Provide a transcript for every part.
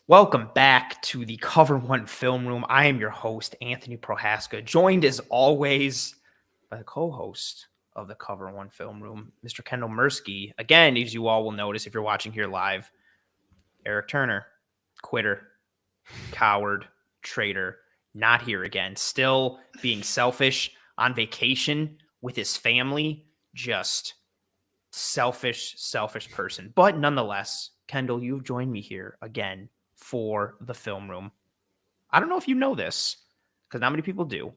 Welcome back to the Cover One Film Room. I am your host, Anthony Prohaska, joined as always by the co-host of the Cover One Film Room, Mr. Kendall Mursky. Again, as you all will notice if you're watching here live, Eric Turner, quitter, coward, traitor, not here again, still being selfish, on vacation with his family, just selfish person. But nonetheless, Kendall, you've joined me here again for the film room. I don't know if you know this, because not many people do.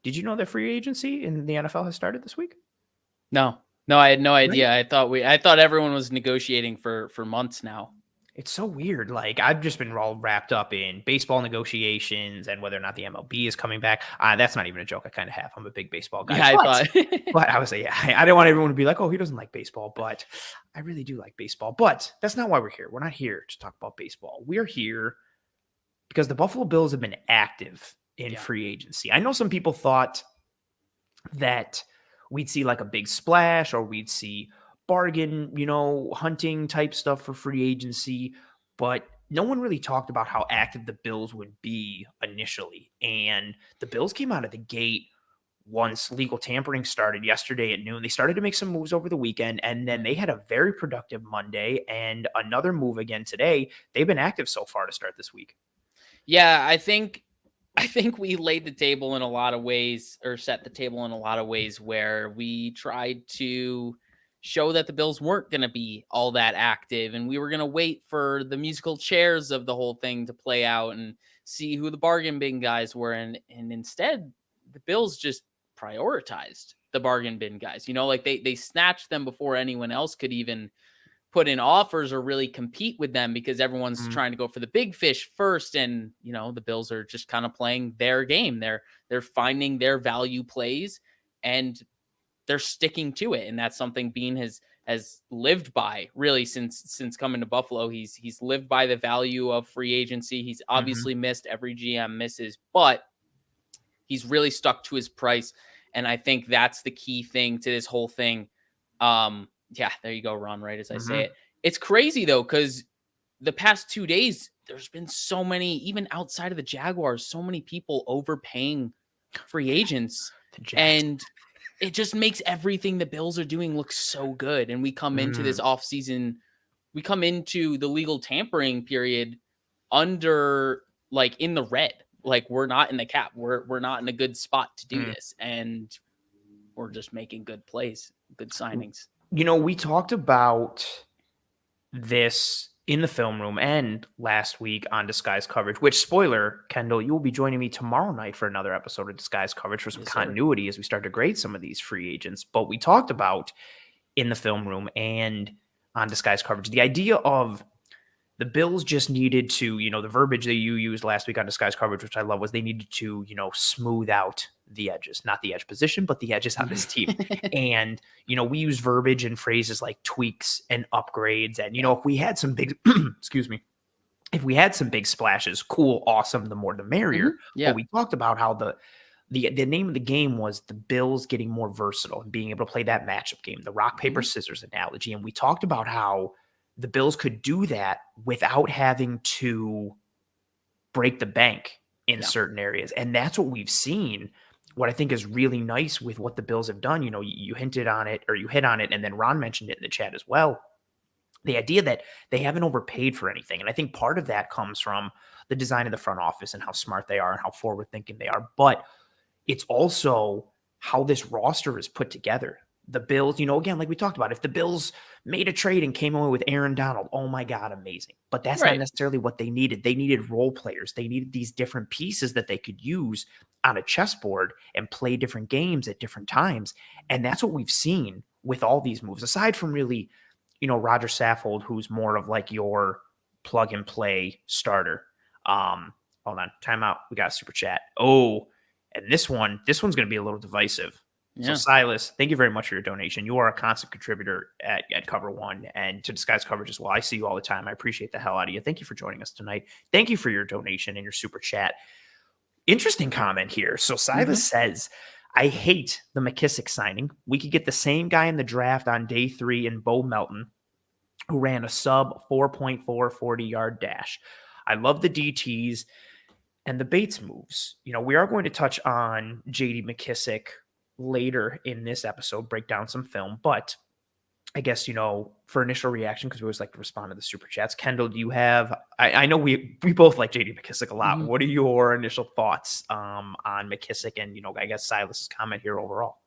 Did you know that free agency in the NFL has started this week? No, I had no idea. Right? I thought everyone was negotiating for months now. It's so weird. Like, I've just been all wrapped up in baseball negotiations and whether or not the MLB is coming back. That's not even a joke I kind of have. I'm a big baseball guy. Yeah, but I was like, I didn't want everyone to be like, oh, he doesn't like baseball, but I really do like baseball. But that's not why we're here. We're not here to talk about baseball. We're here because the Buffalo Bills have been active in free agency. I know some people thought that we'd see like a big splash or we'd see bargain, hunting type stuff for free agency, but no one really talked about how active the Bills would be initially. And the Bills came out of the gate once legal tampering started yesterday at noon. They started to make some moves over the weekend, and then they had a very productive Monday and another move again today. They've been active so far to start this week. Yeah, I think we laid the table in a lot of ways, or set the table in a lot of ways, where we tried to show that the Bills weren't going to be all that active, and we were going to wait for the musical chairs of the whole thing to play out and see who the bargain bin guys were. And instead, the Bills just prioritized the bargain bin guys. Like they snatched them before anyone else could even put in offers or really compete with them, because everyone's trying to go for the big fish first. And, the Bills are just kind of playing their game. They're finding their value plays and they're sticking to it. And that's something Bean has lived by really since coming to Buffalo. He's lived by the value of free agency. He's obviously missed, every GM misses, but he's really stuck to his price. And I think that's the key thing to this whole thing. Yeah, there you go, Ron, right as I say it. It's crazy, though, because the past 2 days, there's been so many, even outside of the Jaguars, so many people overpaying free agents. And it just makes everything the Bills are doing look so good. And we come into this offseason, we come into the legal tampering period under, like, in the red. Like, we're not in the cap. We're not in a good spot to do this. And we're just making good plays, good signings. We talked about this in the film room and last week on Disguise Coverage, which, spoiler, Kendall, you will be joining me tomorrow night for another episode of Disguise Coverage for some continuity as we start to grade some of these free agents. But we talked about in the film room and on Disguise Coverage the idea of the Bills just needed to, the verbiage that you used last week on Disguise Coverage, which I love, was they needed to, smooth out the edges, not the edge position, but the edges on this team. And, we use verbiage and phrases like tweaks and upgrades. And, if we had some big, if we had some big splashes, cool, awesome, the more the merrier. Yeah. But we talked about how the name of the game was the Bills getting more versatile and being able to play that matchup game, the rock, paper, scissors analogy. And we talked about how the Bills could do that without having to break the bank in certain areas. And that's what we've seen. What I think is really nice with what the Bills have done, you hinted on it, or you hit on it, and then Ron mentioned it in the chat as well. The idea that they haven't overpaid for anything. And I think part of that comes from the design of the front office and how smart they are and how forward-thinking they are. But it's also how this roster is put together. The Bills, again, like we talked about, if the Bills made a trade and came away with Aaron Donald, oh my God, amazing. But that's not necessarily what they needed. They needed role players. They needed these different pieces that they could use on a chessboard and play different games at different times. And that's what we've seen with all these moves, aside from really, Rodger Saffold, who's more of like your plug and play starter. Hold on, timeout. We got a super chat. Oh, and this one's going to be a little divisive. So Silas, thank you very much for your donation. You are a constant contributor at Cover One and to Disguise Coverage as well. I see you all the time. I appreciate the hell out of you. Thank you for joining us tonight. Thank you for your donation and your super chat. Interesting comment here. So Silas says, I hate the McKissic signing. We could get the same guy in the draft on day 3 in Bo Melton, who ran a sub 4.4 40-yard dash. I love the DTs and the Bates moves. We are going to touch on JD McKissic later in this episode, break down some film, but I guess, for initial reaction, because we always like to respond to the super chats. Kendall, do you have, I know we both like JD McKissic a lot. Mhm. What are your initial thoughts on McKissic and, I guess Silas's comment here overall?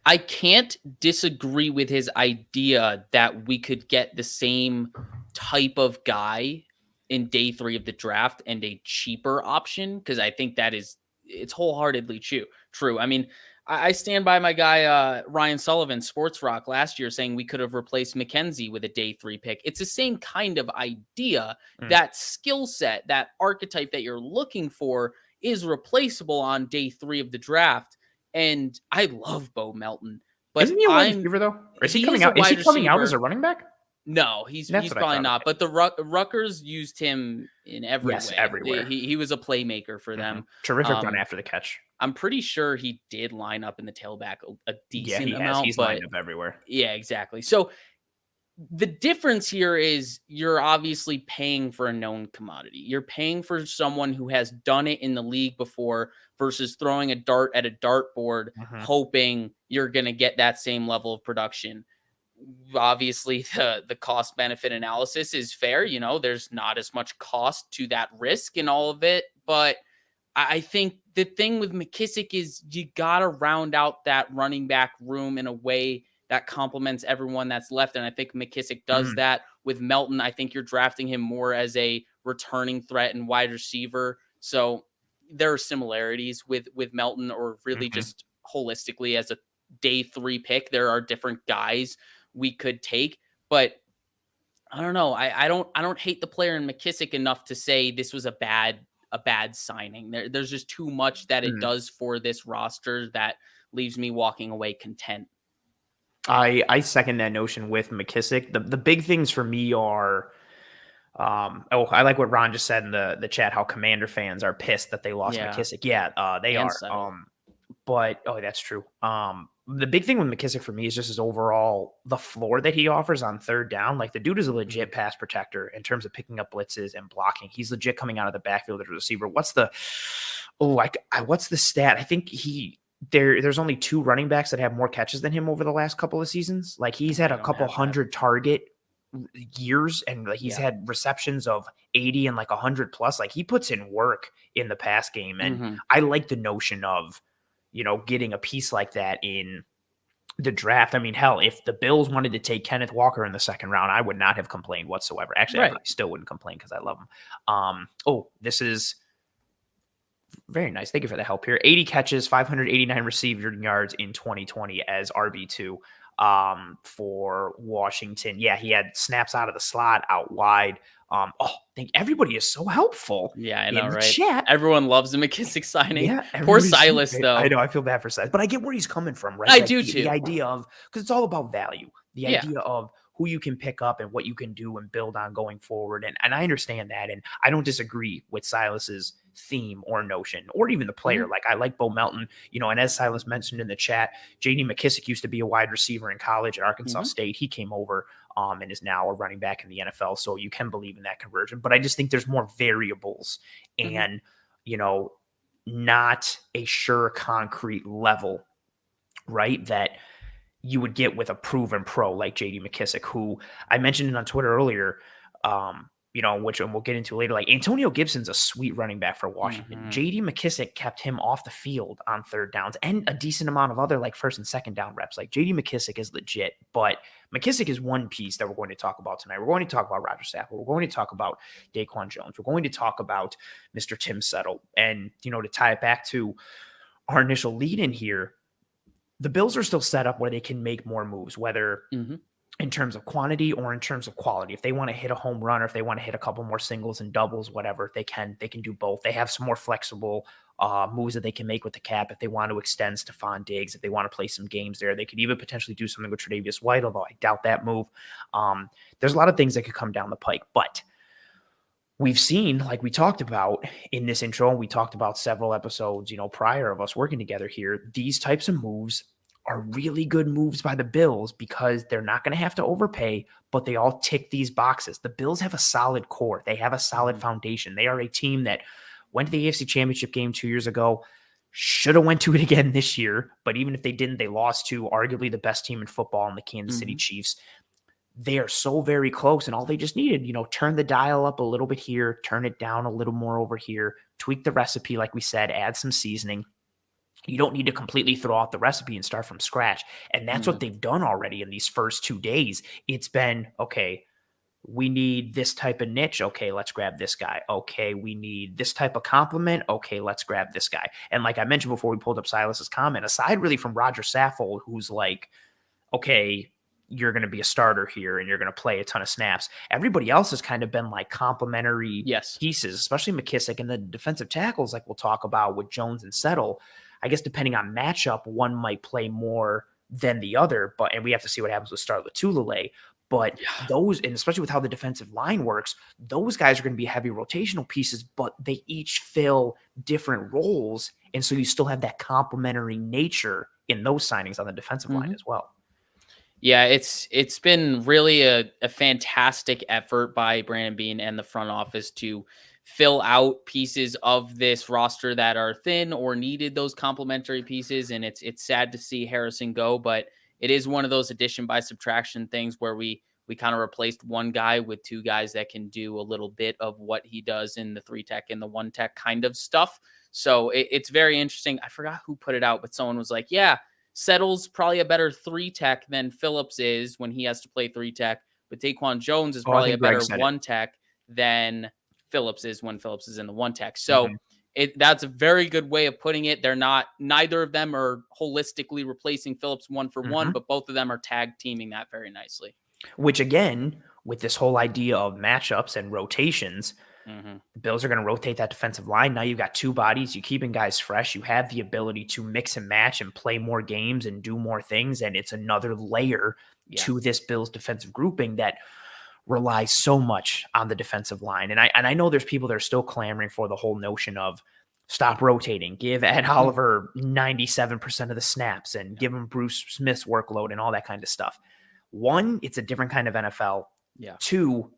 I can't disagree with his idea that we could get the same type of guy in day 3 of the draft and a cheaper option, because I think it's wholeheartedly true. I mean, I stand by my guy Ryan Sullivan, Sports Rock, last year saying we could have replaced McKenzie with a day 3 pick. It's the same kind of idea. That skill set, that archetype that you're looking for is replaceable on day 3 of the draft. And I love Bo Melton, but Isn't he a wide receiver though? Or is he coming out? Is he coming out as a running back? No, he's probably not. But the Rutgers used him in every way. Everywhere. He was a playmaker for them. Terrific run after the catch. I'm pretty sure he did line up in the tailback a decent amount. Yeah, he's lined up everywhere. Yeah, exactly. So the difference here is you're obviously paying for a known commodity. You're paying for someone who has done it in the league before versus throwing a dart at a dartboard, hoping you're going to get that same level of production. Obviously, the cost benefit analysis is fair. There's not as much cost to that risk in all of it. But I think the thing with McKissic is you got to round out that running back room in a way that complements everyone that's left. And I think McKissic does that. With Melton, I think you're drafting him more as a returning threat and wide receiver. So there are similarities with Melton, or really just holistically as a day 3 pick. There are different guys we could take, but I don't know. I don't hate the player in McKissic enough to say this was a bad signing. There's just too much that it does for this roster that leaves me walking away content. I second that notion with McKissic. The big things for me are, I like what Ron just said in the chat, how Commander fans are pissed that they lost McKissic. Yeah, they are. But that's true. The big thing with McKissic for me is just his overall, the floor that he offers on third down. Like, the dude is a legit pass protector in terms of picking up blitzes and blocking. He's legit coming out of the backfield as a receiver. What's the stat? I think there's only 2 running backs that have more catches than him over the last couple of seasons. Like, he's had a couple hundred target years, and like he's had receptions of 80 and like 100 plus. Like, he puts in work in the pass game, and I like the notion of getting a piece like that in the draft. I mean, hell, if the Bills wanted to take Kenneth Walker in the 2nd round, I would not have complained whatsoever. Actually, I still wouldn't complain because I love him. This is very nice. Thank you for the help here. 80 catches, 589 receiving yards in 2020 as RB2 for Washington. Yeah, he had snaps out of the slot, out wide. I think everybody is so helpful. Yeah, I know, right? Chat. Everyone loves the McKissic signing. Yeah, poor Silas, though. I know, I feel bad for Silas, but I get where he's coming from, right? I do too. The idea of, because it's all about value. The idea of who you can pick up and what you can do and build on going forward. And I understand that. And I don't disagree with Silas's theme or notion, or even the player. Like, I like Bo Melton, and as Silas mentioned in the chat, JD McKissic used to be a wide receiver in college at Arkansas State. He came over and is now a running back in the NFL. So you can believe in that conversion. But I just think there's more variables and, not a sure concrete level, right, that you would get with a proven pro like JD McKissic, who I mentioned it on Twitter earlier, which we'll get into later. Like, Antonio Gibson's a sweet running back for Washington. JD McKissic kept him off the field on third downs and a decent amount of other like 1st and 2nd down reps. Like, JD McKissic is legit, but McKissic is one piece that we're going to talk about tonight. We're going to talk about Rodger Saffold. We're going to talk about DaQuan Jones. We're going to talk about Mr. Tim Settle. And, to tie it back to our initial lead in here, the Bills are still set up where they can make more moves, whether in terms of quantity or in terms of quality. If they want to hit a home run, or if they want to hit a couple more singles and doubles, whatever, they can do both. They have some more flexible moves that they can make with the cap. If they want to extend Stephon Diggs, if they want to play some games there, they could even potentially do something with Tre'Davious White, although I doubt that move. There's a lot of things that could come down the pike, but we've seen, like we talked about in this intro, and we talked about several episodes, prior of us working together here, these types of moves are really good moves by the Bills because they're not going to have to overpay, but they all tick these boxes. The Bills have a solid core. They have a solid foundation. They are a team that went to the AFC Championship game 2 years ago, should have went to it again this year, but even if they didn't, they lost to arguably the best team in football in the Kansas City Chiefs. They are so very close, and all they just needed, turn the dial up a little bit here, turn it down a little more over here, tweak the recipe, like we said, add some seasoning. You don't need to completely throw out the recipe and start from scratch. And that's what they've done already in these first 2 days. It's been, okay, we need this type of niche. Okay, let's grab this guy. Okay, we need this type of compliment. Okay, let's grab this guy. And like I mentioned before we pulled up Silas's comment, aside really from Rodger Saffold, who's like, okay, you're going to be a starter here and you're going to play a ton of snaps. Everybody else has kind of been like complementary pieces, especially McKissic, and the defensive tackles like we'll talk about with Jones and Settle. I guess depending on matchup, one might play more than the other, and we have to see what happens with Starlet Tulele. But those, and especially with how the defensive line works, those guys are going to be heavy rotational pieces, but they each fill different roles. And so you still have that complementary nature in those signings on the defensive line as well. Yeah, it's been really a fantastic effort by Brandon Beane and the front office to fill out pieces of this roster that are thin or needed those complementary pieces. And it's sad to see Harrison go, but it is one of those addition by subtraction things where we kind of replaced one guy with 2 guys that can do a little bit of what he does in the 3 tech and the 1 tech kind of stuff. So it's very interesting. I forgot who put it out, but someone was like, yeah, Settle's probably a better 3 tech than Phillips is when he has to play 3 tech, but DaQuan Jones is probably a better 1 tech than Phillips is when Phillips is in the 1 tech. So that's a very good way of putting it. They're neither of them are holistically replacing Phillips 1 for 1, but both of them are tag teaming that very nicely. Which again, with this whole idea of matchups and rotations, the Bills are going to rotate that defensive line. Now you've got 2 bodies. You're keeping guys fresh. You have the ability to mix and match and play more games and do more things. And it's another layer to this Bills defensive grouping that relies so much on the defensive line. And I know there's people that are still clamoring for the whole notion of stop rotating, give Ed Oliver 97% of the snaps and give him Bruce Smith's workload and all that kind of stuff. 1, it's a different kind of NFL. 2,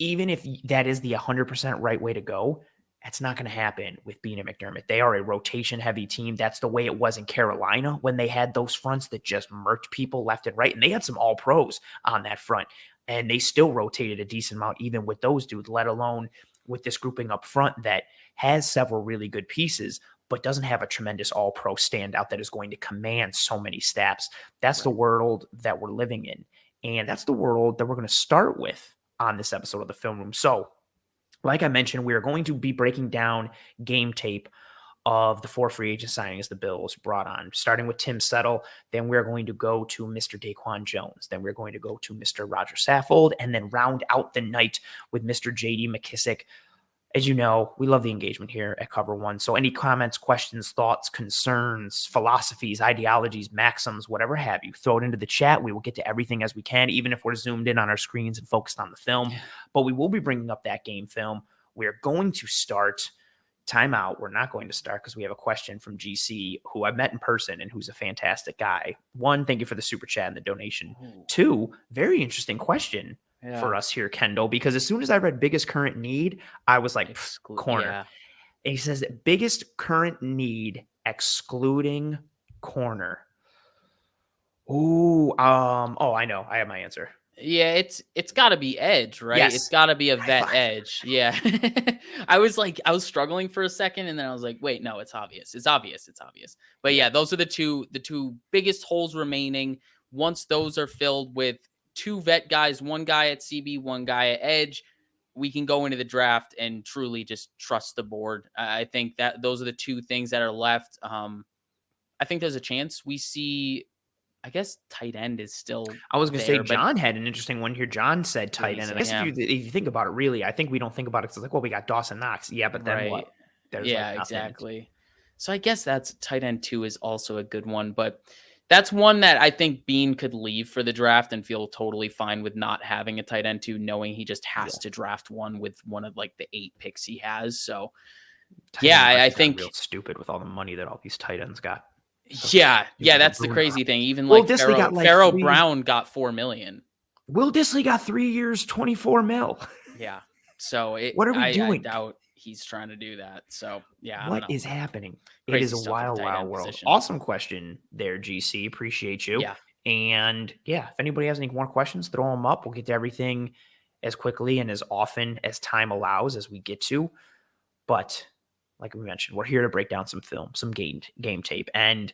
even if that is the 100% right way to go, that's not going to happen with Beane and McDermott. They are a rotation-heavy team. That's the way it was in Carolina when they had those fronts that just murked people left and right. And they had some all-pros on that front. And they still rotated a decent amount even with those dudes, let alone with this grouping up front that has several really good pieces, but doesn't have a tremendous all-pro standout that is going to command so many snaps. That's the world that we're living in. And that's the world that we're going to start with on this episode of the Film Room. So, like I mentioned, we are going to be breaking down game tape of the 4 free agent signings the Bills brought on, starting with Tim Settle. Then we're going to go to Mr. DaQuan Jones. Then we're going to go to Mr. Rodger Saffold, and then round out the night with Mr. J.D. McKissic. As you know, we love the engagement here at Cover One. So any comments, questions, thoughts, concerns, philosophies, ideologies, maxims, whatever have you, throw it into the chat. We will get to everything as we can, even if we're zoomed in on our screens and focused on the film. But we will be bringing up that game film. We're going to start timeout. We're not going to start because we have a question from GC, who I've met in person and who's a fantastic guy. 1, thank you for the super chat and the donation. 2, very interesting question for us here, Kendall, because as soon as I read biggest current need, I was like, corner. And he says biggest current need excluding corner. Ooh, I know. I have my answer. Yeah, it's got to be edge, right? Yes. It's got to be a vet edge. Yeah. I was struggling for a second, and then I was like, wait, no, it's obvious. It's obvious. But yeah, those are the two biggest holes remaining. Once those are filled with 2 vet guys, 1 guy at CB, 1 guy at edge, we can go into the draft and truly just trust the board. I think that those are the 2 things that are left. I think there's a chance we see, I guess tight end is still. I was going to say John had an interesting one here. John said tight end. And I guess if you think about it, really, I think we don't think about it because it's like, well, we got Dawson Knox. Yeah, but then what? There's exactly. So I guess that's tight end 2 is also a good one, but that's one that I think Beane could leave for the draft and feel totally fine with not having a tight end 2, knowing he just has to draft one with one of like the 8 picks he has. So I think real stupid with all the money that all these tight ends got. So Yeah, just like a that's the boon. crazy thing. Even Will like Dissly got like Pharaoh 3. Brown got 4 million. Will Dissly got 3 years, 24 mil. Yeah. So What are we I doing? doubt he's trying to do that. So yeah, I don't What know. is happening? It is Crazy a stuff at the wild, tight wild end world. position. Awesome question there, GC. Appreciate you. Yeah. And yeah, if anybody has any more questions, throw them up. We'll get to everything as quickly and as often as time allows as we get to. But like we mentioned, we're here to break down some film, some game tape. And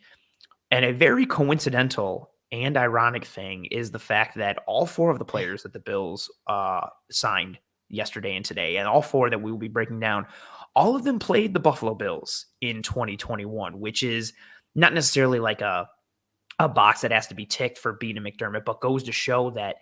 a very coincidental and ironic thing is the fact that all 4 of the players that the Bills signed yesterday and today, and all 4 that we will be breaking down, all of them played the Buffalo Bills in 2021, which is not necessarily like a box that has to be ticked for beating McDermott, but goes to show that,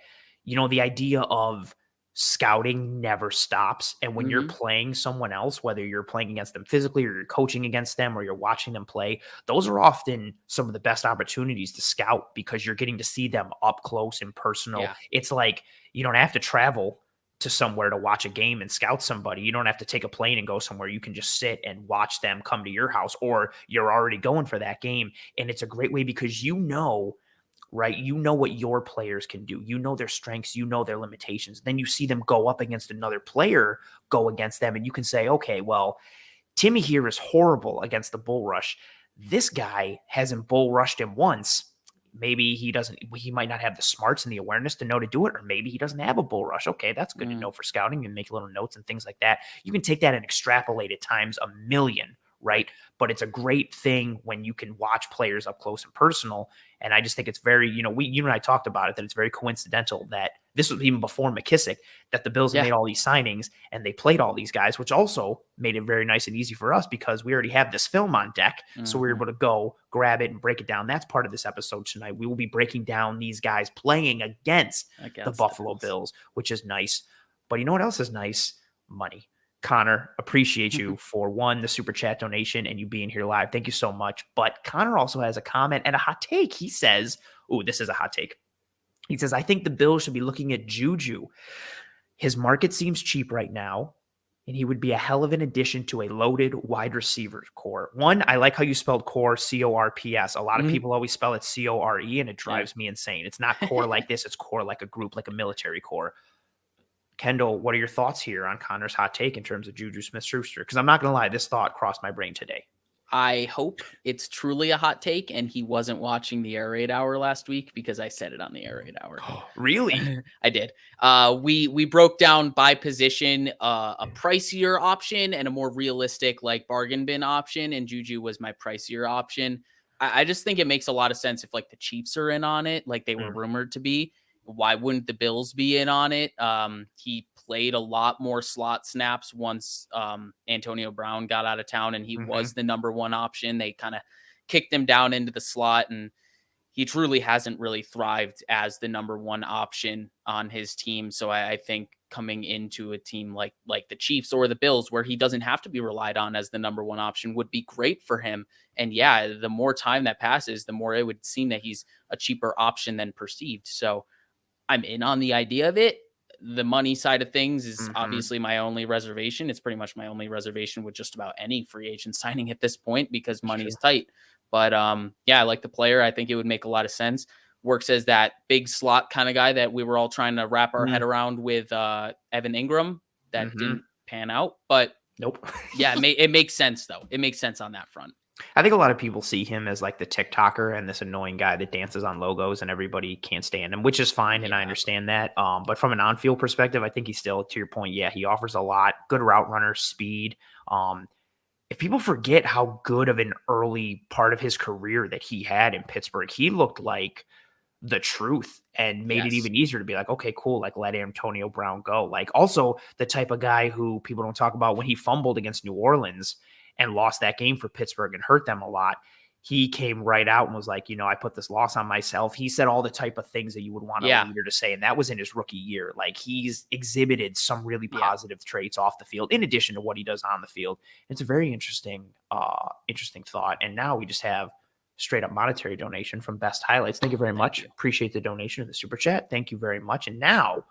the idea of scouting never stops. And when you're playing someone else, whether you're playing against them physically or you're coaching against them or you're watching them play, those are often some of the best opportunities to scout because you're getting to see them up close and personal. Yeah. It's like you don't have to travel to somewhere to watch a game and scout somebody. You don't have to take a plane and go somewhere. You can just sit and watch them come to your house, or you're already going for that game. And it's a great way because right? You know what your players can do. You know their strengths, you know their limitations. Then you see them go up against another player, go against them, and you can say, okay, well, Timmy here is horrible against the bull rush. This guy hasn't bull rushed him once. Maybe he might not have the smarts and the awareness to know to do it, or maybe he doesn't have a bull rush. Okay, that's good to know for scouting and make little notes and things like that. You can take that and extrapolate it times a million, right? But it's a great thing when you can watch players up close and personal. And I just think it's very, you and I talked about it, that it's very coincidental that this was even before McKissic, that the Bills have made all these signings and they played all these guys, which also made it very nice and easy for us because we already have this film on deck. So we were able to go grab it and break it down. That's part of this episode tonight. We will be breaking down these guys playing against the Buffalo Bills, which is nice. But you know what else is nice? Money. Connor, appreciate you for the super chat donation and you being here live. Thank you so much. But Connor also has a comment and a hot take. He says, this is a hot take. He says, I think the Bills should be looking at Juju. His market seems cheap right now, and he would be a hell of an addition to a loaded wide receiver core. One, I like how you spelled core, C-O-R-P-S. A lot of people always spell it C-O-R-E, and it drives me insane. It's not core like this. It's core like a group, like a military core. Kendall, what are your thoughts here on Connor's hot take in terms of Juju Smith-Schuster? Because I'm not going to lie, this thought crossed my brain today. I hope it's truly a hot take and he wasn't watching the Air Raid Hour last week because I said it on the Air Raid Hour. Really? I did. We broke down by position a pricier option and a more realistic like bargain bin option, and Juju was my pricier option. I just think it makes a lot of sense if like the Chiefs are in on it, like they were rumored to be. Why wouldn't the Bills be in on it? He played a lot more slot snaps once Antonio Brown got out of town, and he was the number one option. They kind of kicked him down into the slot, and he truly hasn't really thrived as the number one option on his team. So I think coming into a team like the Chiefs or the Bills, where he doesn't have to be relied on as the number one option, would be great for him. And yeah, the more time that passes, the more it would seem that he's a cheaper option than perceived. So I'm in on the idea of it. The money side of things is obviously my only reservation. It's pretty much my only reservation with just about any free agent signing at this point because money's tight. But yeah, I like the player. I think it would make a lot of sense. Works as that big slot kind of guy that we were all trying to wrap our head around with Evan Ingram. That didn't pan out. But nope. Yeah, it makes sense, though. It makes sense on that front. I think a lot of people see him as like the TikToker and this annoying guy that dances on logos and everybody can't stand him, which is fine. And I understand that. But from an on-field perspective, I think he's still, to your point, he offers a lot. Good route runner, speed. If people forget how good of an early part of his career that he had in Pittsburgh, he looked like the truth and made it even easier to be like, okay, cool. Like let Antonio Brown go. Like also the type of guy who people don't talk about when he fumbled against New Orleans and lost that game for Pittsburgh and hurt them a lot. He came right out and was like, I put this loss on myself. He said all the type of things that you would want a leader to say. And that was in his rookie year. Like he's exhibited some really positive traits off the field, in addition to what he does on the field. It's a very interesting thought. And now we just have straight up monetary donation from Best Highlights. Thank you very much. Appreciate the donation of the super chat. Thank you very much. And now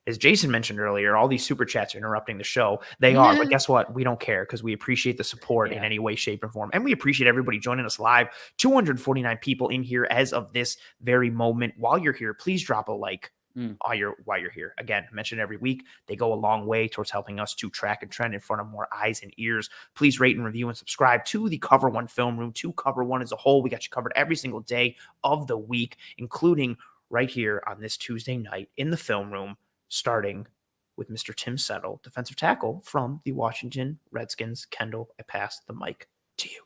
as Jason mentioned earlier, all these super chats are interrupting the show. They are, but guess what? We don't care because we appreciate the support in any way, shape, and form. And we appreciate everybody joining us live. 249 people in here as of this very moment. While you're here, please drop a like. While you're here. Again, I mentioned every week, they go a long way towards helping us to track and trend in front of more eyes and ears. Please rate and review and subscribe to the Cover One Film Room, to Cover One as a whole. We got you covered every single day of the week, including right here on this Tuesday night in the film room, starting with Mr. Tim Settle, defensive tackle from the Washington Redskins. Kendall, I pass the mic to you.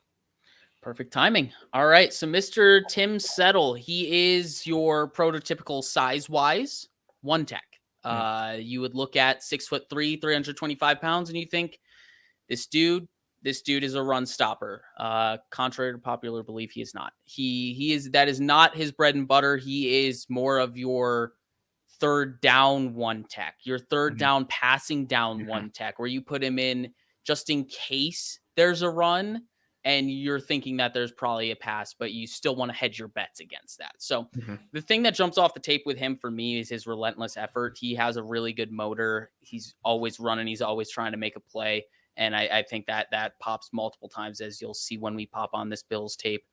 Perfect timing. All right. So Mr. Tim Settle, he is your prototypical size-wise one tech. You would look at 6'3", 325 pounds, and you think this dude is a run stopper. Contrary to popular belief, he is not. That is not his bread and butter. He is more of your third down one tech, your third down passing down one tech, where you put him in just in case there's a run and you're thinking that there's probably a pass, but you still want to hedge your bets against that. So the thing that jumps off the tape with him for me is his relentless effort. He has a really good motor. He's always running. He's always trying to make a play. And I think that pops multiple times, as you'll see when we pop on this Bills tape.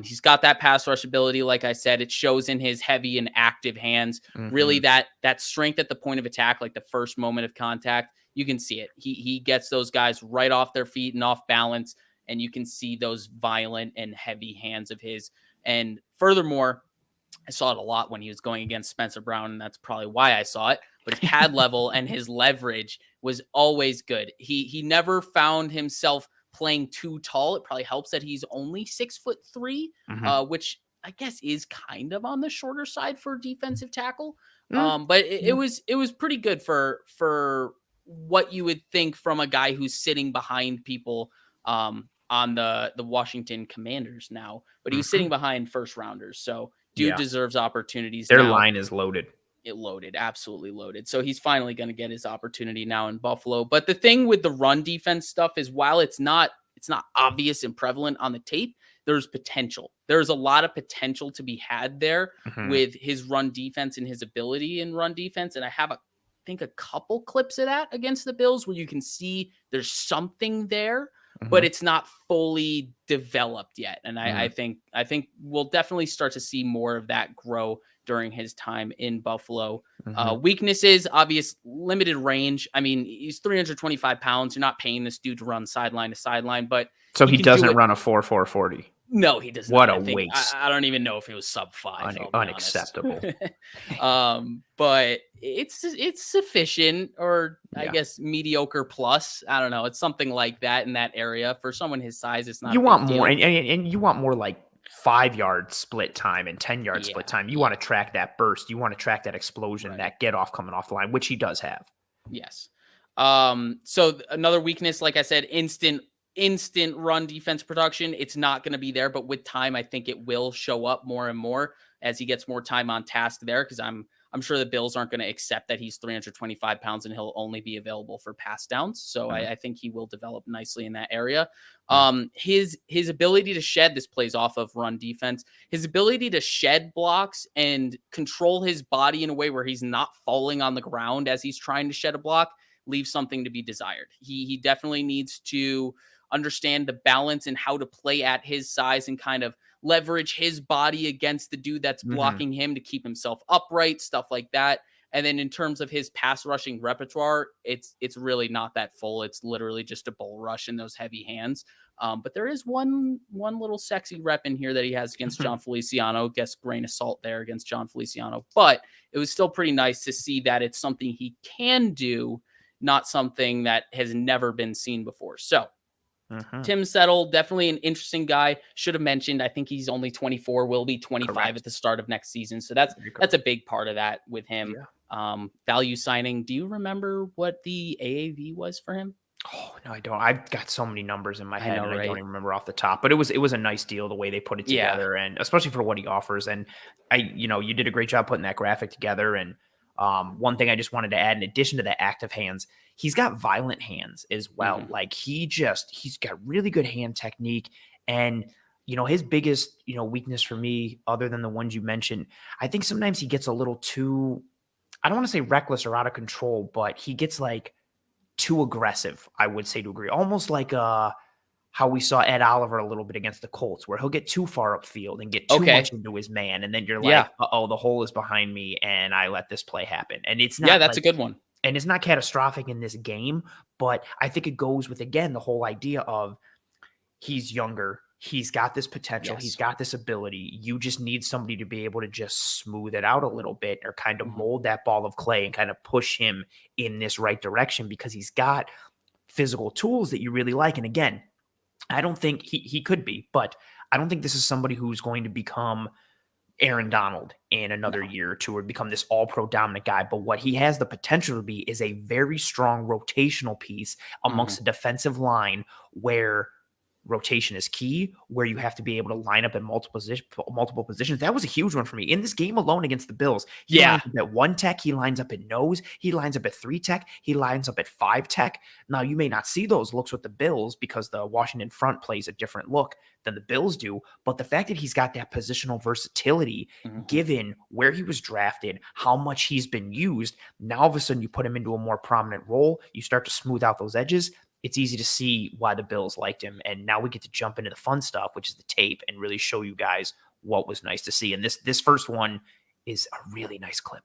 He's got that pass rush ability. Like I said, it shows in his heavy and active hands. Really that strength at the point of attack, like the first moment of contact, you can see it. He gets those guys right off their feet and off balance. And you can see those violent and heavy hands of his. And furthermore, I saw it a lot when he was going against Spencer Brown, and that's probably why I saw it. But his pad level and his leverage was always good. He never found himself playing too tall. It probably helps that he's only 6'3", which I guess is kind of on the shorter side for defensive tackle. But it was pretty good for what you would think from a guy who's sitting behind people on the Washington Commanders now, but he was sitting behind first rounders. So dude deserves opportunities. Their now. Line is loaded. It loaded, absolutely loaded. So he's finally going to get his opportunity now in Buffalo. But the thing with the run defense stuff is, while it's not obvious and prevalent on the tape, there's potential. There's a lot of potential to be had there with his run defense and his ability in run defense. And I have think a couple clips of that against the Bills where you can see there's something there, but it's not fully developed yet. And I think we'll definitely start to see more of that grow during his time in Buffalo. Weaknesses, obvious, limited range. I mean, he's 325 pounds. You're not paying this dude to run sideline to sideline, but so he doesn't run a 4.40. No, he does not. What a waste. I don't even know if it was sub 5. Unacceptable. But it's sufficient, or I guess mediocre plus. I don't know. It's something like that in that area. For someone his size, it's not. You want more, and you want more like 5-yard split time and 10-yard split time. You want to track that burst. You want to track that explosion, that get off coming off the line, which he does have. Yes. So another weakness, like I said, instant run defense production. It's not going to be there, but with time, I think it will show up more and more as he gets more time on task there. Because I'm sure the Bills aren't going to accept that he's 325 pounds and he'll only be available for pass downs. So I think he will develop nicely in that area. His ability to shed, this plays off of run defense, his ability to shed blocks and control his body in a way where he's not falling on the ground as he's trying to shed a block leaves something to be desired. He definitely needs to understand the balance and how to play at his size and kind of leverage his body against the dude that's blocking him to keep himself upright, stuff like that. And then in terms of his pass rushing repertoire, it's really not that full. It's literally just a bull rush in those heavy hands. But there is one little sexy rep in here that he has against John Feliciano. Guess grain of salt there against John Feliciano. But it was still pretty nice to see that it's something he can do, not something that has never been seen before. So Tim Settle, definitely an interesting guy. Should have mentioned, I think he's only 24, will be 25 at the start of next season. So that's a big part of that with him. Value signing. Do you remember what the AAV was for him? Oh, no, I don't. I've got so many numbers in my head and I don't even remember off the top, but it was a nice deal the way they put it together, and especially for what he offers. And you did a great job putting that graphic together. And one thing I just wanted to add, in addition to the active hands, he's got violent hands as well. Like he's got really good hand technique. And, his biggest, weakness for me, other than the ones you mentioned, I think sometimes he gets a little too, I don't want to say reckless or out of control, but he gets like too aggressive, I would say, to agree. Almost like how we saw Ed Oliver a little bit against the Colts, where he'll get too far upfield and get too much Okay. into his man. And then you're Yeah. like, uh-oh, the hole is behind me and I let this play happen. And it's Yeah, not that's like, a good one. and it's not catastrophic in this game, but I think it goes with, again, the whole idea of he's younger. He's got this potential. He's Yes. got this ability. You just need somebody to be able to just smooth it out a little bit or kind of mold that ball of clay and kind of push him in this right direction because he's got physical tools that you really like. And again, I don't think he could be, but I don't think this is somebody who's going to become Aaron Donald in another No. year or two or become this all-pro dominant guy. But what he has the potential to be is a very strong rotational piece amongst the defensive line where rotation is key, where you have to be able to line up in multiple positions. That was a huge one for me. In this game alone against the Bills, he Yeah. lines up at 1 tech, he lines up at nose, he lines up at 3 tech, he lines up at 5 tech. Now, you may not see those looks with the Bills because the Washington front plays a different look than the Bills do, but the fact that he's got that positional versatility, given where he was drafted, how much he's been used, now all of a sudden you put him into a more prominent role, you start to smooth out those edges. It's easy to see why the Bills liked him. And now we get to jump into the fun stuff, which is the tape, and really show you guys what was nice to see. And this first one is a really nice clip.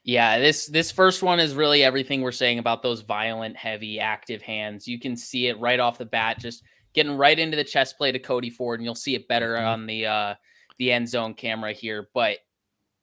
Yeah, this first one is really everything we're saying about those violent, heavy, active hands. You can see it right off the bat, just getting right into the chest plate of Cody Ford, and you'll see it better on the end zone camera here. But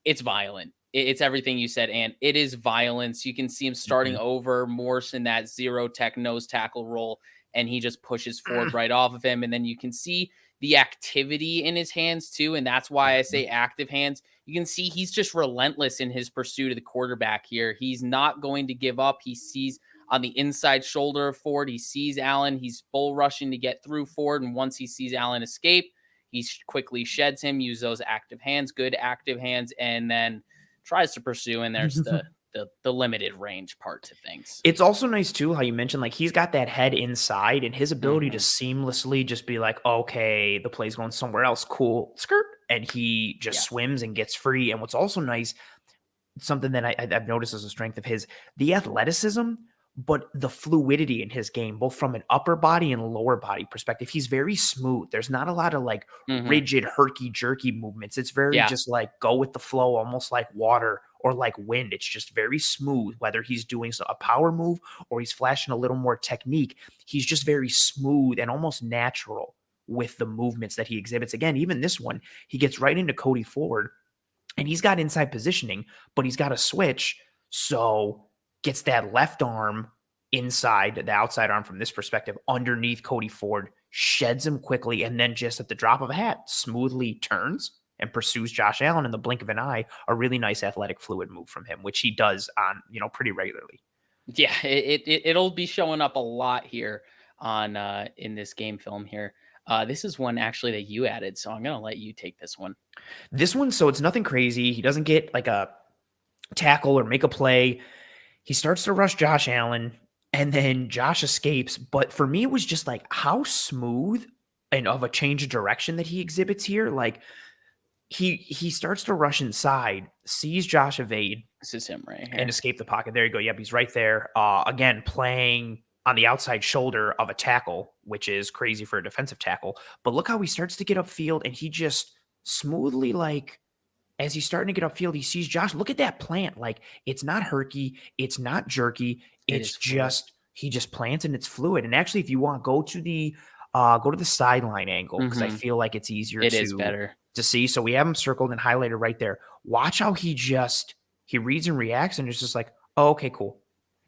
it's violent. It's everything you said, and it is violence. You can see him starting over Morse in that 0 tech nose tackle roll, and he just pushes Ford right off of him. And then you can see the activity in his hands too, and that's why I say active hands. You can see he's just relentless in his pursuit of the quarterback here. He's not going to give up. He sees on the inside shoulder of Ford, he sees Allen. He's bull rushing to get through Ford, and once he sees Allen escape, he quickly sheds him, use those active hands, good active hands, and then tries to pursue. And there's the limited range part to things. It's also nice too how you mentioned like he's got that head inside and his ability to seamlessly just be like, okay, the play's going somewhere else, cool, skirt, and he just swims and gets free. And what's also nice, something that I've noticed as a strength of his, the athleticism, but the fluidity in his game, both from an upper body and lower body perspective. He's very smooth. There's not a lot of like rigid, herky-jerky movements. It's very just like go with the flow, almost like water or like wind. It's just very smooth, whether he's doing a power move or he's flashing a little more technique. He's just very smooth and almost natural with the movements that he exhibits. Again, even this one, he gets right into Cody Ford and he's got inside positioning, but he's got a switch. So gets that left arm inside the outside arm from this perspective underneath Cody Ford, sheds him quickly, and then just at the drop of a hat, smoothly turns and pursues Josh Allen in the blink of an eye. A really nice athletic fluid move from him, which he does on, pretty regularly. Yeah, it'll be showing up a lot here on in this game film here. This is one actually that you added, so I'm gonna let you take this one. This one, so it's nothing crazy. He doesn't get like a tackle or make a play. He starts to rush Josh Allen, and then Josh escapes. But for me, it was just like how smooth and of a change of direction that he exhibits here. Like he starts to rush inside, sees Josh evade. This is him right here. And escape the pocket. There you go. Yep, he's right there. Again, playing on the outside shoulder of a tackle, which is crazy for a defensive tackle. But look how he starts to get upfield, and he just smoothly, like, as he's starting to get upfield, he sees Josh. Look at that plant. Like, it's not herky. It's not jerky. It's just, he just plants and it's fluid. And actually, if you want, go to the sideline angle because I feel like it's easier to see. So we have him circled and highlighted right there. Watch how he reads and reacts and it's just like, oh, okay, cool.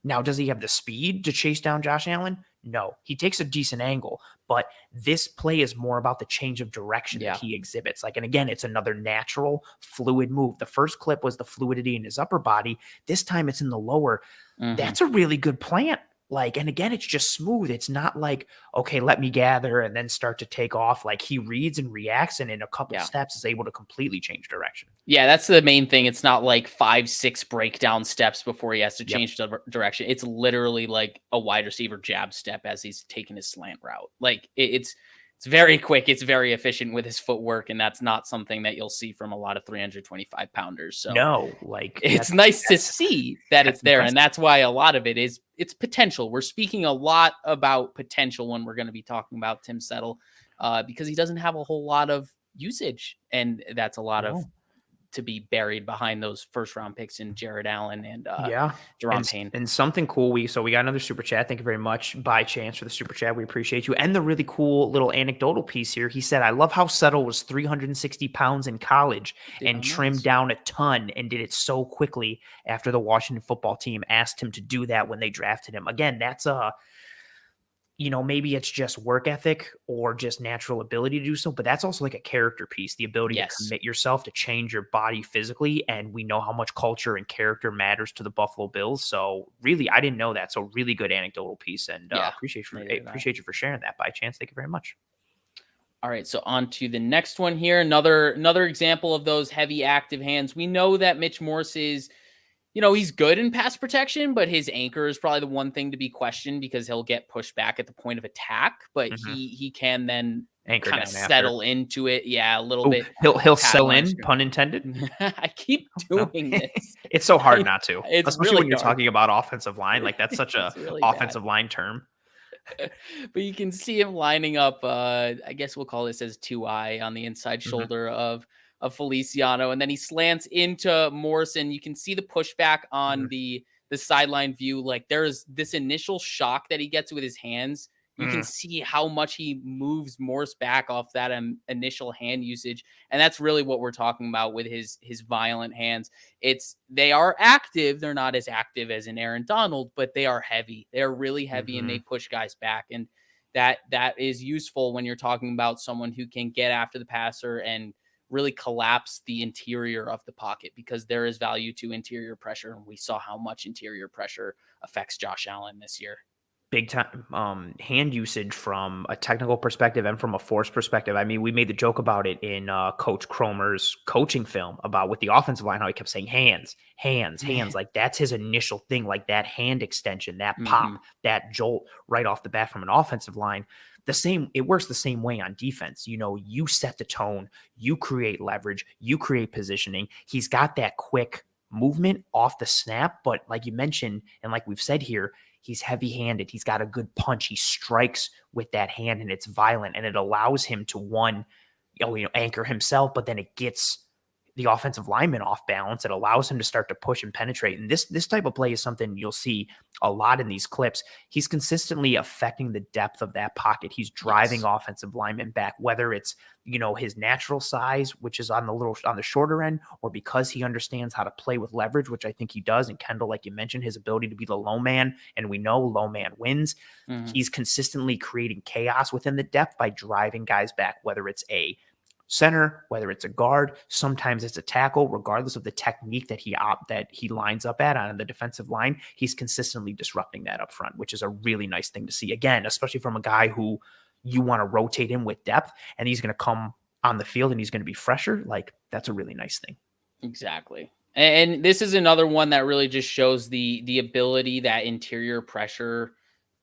Now, does he have the speed to chase down Josh Allen? No, he takes a decent angle, but this play is more about the change of direction that he exhibits. Like, and again, it's another natural, fluid move. The first clip was the fluidity in his upper body. This time it's in the lower. That's a really good plant. Like, and again, it's just smooth. It's not like, okay, let me gather and then start to take off. Like, he reads and reacts and in a couple steps is able to completely change direction. Yeah, that's the main thing. It's not like 5-6 breakdown steps before he has to change direction. It's literally like a wide receiver jab step as he's taking his slant route. Like it's It's very quick. It's very efficient with his footwork, and that's not something that you'll see from a lot of 325 pounders. So No, like it's nice to see that that's it's there. And impressive. that's why a lot of it is it's potential. We're speaking a lot about potential when we're going to be talking about Tim Settle, because he doesn't have a whole lot of usage. And that's a lot of No. to be buried behind those first round picks in Jared Allen and Yeah. Jerome Payne. And something cool. We got another super chat. Thank you very much, by chance, for the super chat. We appreciate you. And the really cool little anecdotal piece here. He said, I love how Settle was 360 pounds in college and trimmed down a ton and did it so quickly after the Washington football team asked him to do that when they drafted him. Again, that's maybe it's just work ethic or just natural ability to do so, but that's also like a character piece, the ability to commit yourself to change your body physically. And we know how much culture and character matters to the Buffalo Bills. So really, I didn't know that. So really good anecdotal piece, and appreciate you for sharing that, by chance. Thank you very much. All right, so on to the next one here. Another example of those heavy active hands. We know that Mitch Morse is, he's good in pass protection, but his anchor is probably the one thing to be questioned because he'll get pushed back at the point of attack, but he can then kind of settle into it. Yeah, a little bit. He'll sell in, pun intended. I keep doing this. It's so hard not to, it's especially really when you're talking about offensive line. Like that's such a really offensive line term. But you can see him lining up, I guess we'll call this as 2-eye on the inside shoulder of Feliciano, and then he slants into Morrison. You can see the pushback on the sideline view. Like there's this initial shock that he gets with his hands. You can see how much he moves Morse back off that initial hand usage. And that's really what we're talking about with his violent hands. They are active. They're not as active as an Aaron Donald, but they are heavy. They're really heavy and they push guys back. And that is useful when you're talking about someone who can get after the passer and really collapse the interior of the pocket, because there is value to interior pressure. And we saw how much interior pressure affects Josh Allen this year. Big time hand usage from a technical perspective and from a force perspective. I mean, we made the joke about it in Coach Cromer's coaching film about with the offensive line, how he kept saying hands. Like that's his initial thing, like that hand extension, that pop, that jolt right off the bat from an offensive line. It works the same way on defense. You set the tone, you create leverage, you create positioning. He's got that quick movement off the snap, but like you mentioned, and like we've said here, he's heavy-handed. He's got a good punch. He strikes with that hand, and it's violent, and it allows him to anchor himself, but then it gets the offensive lineman off balance. It allows him to start to push and penetrate. And this type of play is something you'll see a lot in these clips. He's consistently affecting the depth of that pocket. He's driving offensive linemen back, whether it's, his natural size, which is on the shorter end, or because he understands how to play with leverage, which I think he does. And Kendall, like you mentioned, his ability to be the low man, and we know low man wins. He's consistently creating chaos within the depth by driving guys back, whether it's a center, whether it's a guard, sometimes it's a tackle, regardless of the technique that he lines up at on the defensive line. He's consistently disrupting that up front, which is a really nice thing to see. Again, especially from a guy who you want to rotate him with depth, and he's going to come on the field and he's going to be fresher. Like that's a really nice thing. Exactly. And this is another one that really just shows the ability that interior pressure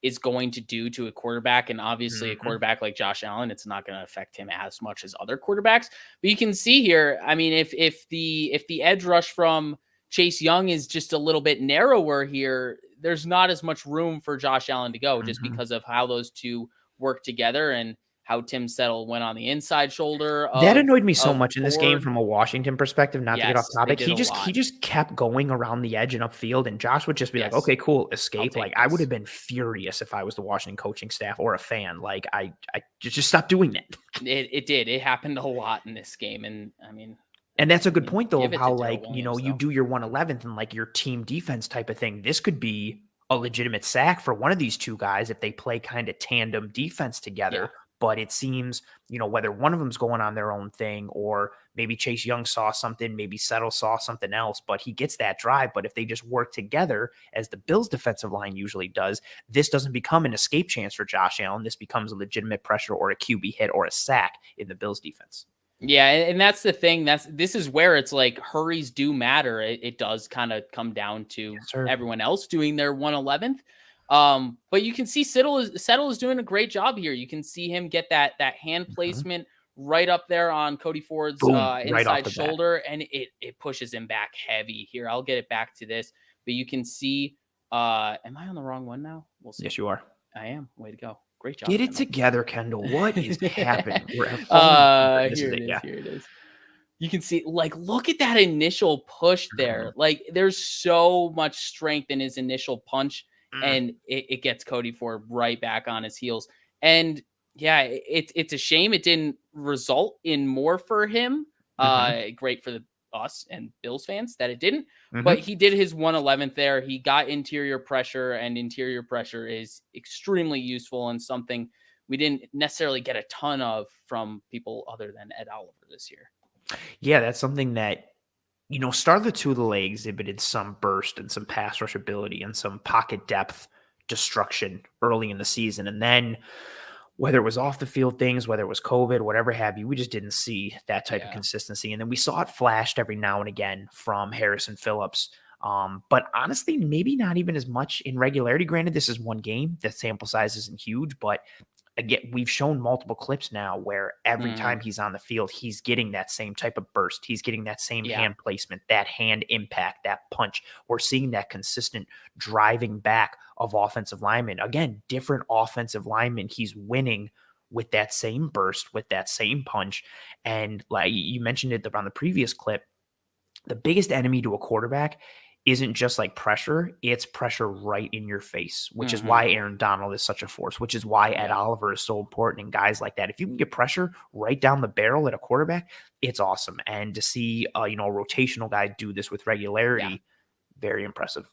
is going to do to a quarterback. And obviously a quarterback like Josh Allen, it's not going to affect him as much as other quarterbacks. But you can see here, I mean, if the edge rush from Chase Young is just a little bit narrower here, there's not as much room for Josh Allen to go just because of how those two work together and how Tim Settle went on the inside shoulder. That annoyed me so much in this game from a Washington perspective, not to get off topic. He just kept going around the edge and upfield, and Josh would just be like, okay, cool, escape. Like I would have been furious if I was the Washington coaching staff or a fan. Like I just stopped doing that. It did. It happened a lot in this game. And I mean, and that's a good point though, of how like, you do your 111th and like your team defense type of thing. This could be a legitimate sack for one of these two guys if they play kind of tandem defense together. Yeah. But it seems, whether one of them's going on their own thing, or maybe Chase Young saw something, maybe Settle saw something else, but he gets that drive. But if they just work together, as the Bills defensive line usually does, this doesn't become an escape chance for Josh Allen. This becomes a legitimate pressure or a QB hit or a sack in the Bills defense. Yeah, and that's the thing. This is where it's like hurries do matter. It does kind of come down to everyone else doing their 111th. But you can see Settle is doing a great job here. You can see him get that hand placement right up there on Cody Ford's Boom, right off inside the bat. shoulder, and it pushes him back heavy. Here, I'll get it back to this, but you can see. Am I on the wrong one now? We'll see. Yes, you are. I am. Way to go. Great job. Get it Kendall. together, Kendall. What is happening? We're at full. Here it is. Here it is. You can see, like, look at that initial push there. Like, there's so much strength in his initial punch, and it gets Cody Ford right back on his heels. And yeah, it's a shame it didn't result in more for him. Great for us and Bills fans that it didn't. But he did his 111th there. He got interior pressure, and interior pressure is extremely useful and something we didn't necessarily get a ton of from people other than Ed Oliver this year. Yeah, that's something that, start of the two of the leg exhibited some burst and some pass rush ability and some pocket depth destruction early in the season. And then whether it was off the field things, whether it was COVID, whatever have you, we just didn't see that type of consistency. And then we saw it flashed every now and again from Harrison Phillips. But honestly, maybe not even as much in regularity. Granted, this is one game. The sample size isn't huge, but again, we've shown multiple clips now where every time he's on the field, he's getting that same type of burst. He's getting that same hand placement, that hand impact, that punch. We're seeing that consistent driving back of offensive linemen. Again, different offensive linemen. He's winning with that same burst, with that same punch. And like you mentioned it on the previous clip, the biggest enemy to a quarterback isn't just like pressure, it's pressure right in your face, which is why Aaron Donald is such a force, which is why Ed Oliver is so important and guys like that. If you can get pressure right down the barrel at a quarterback, it's awesome. And to see, a rotational guy do this with regularity, very impressive.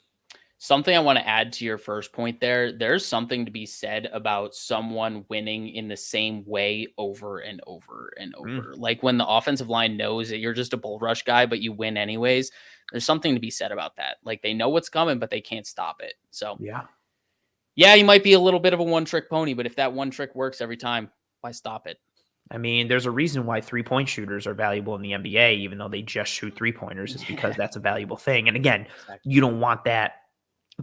Something I want to add to your first point there's something to be said about someone winning in the same way over and over and over. Like when the offensive line knows that you're just a bull rush guy, but you win anyways, there's something to be said about that. Like they know what's coming, but they can't stop it. So yeah, you might be a little bit of a one-trick pony, but if that one trick works every time, why stop it? I mean, there's a reason why 3-point shooters are valuable in the NBA, even though they just shoot 3-pointers, is because that's a valuable thing. And again, you don't want that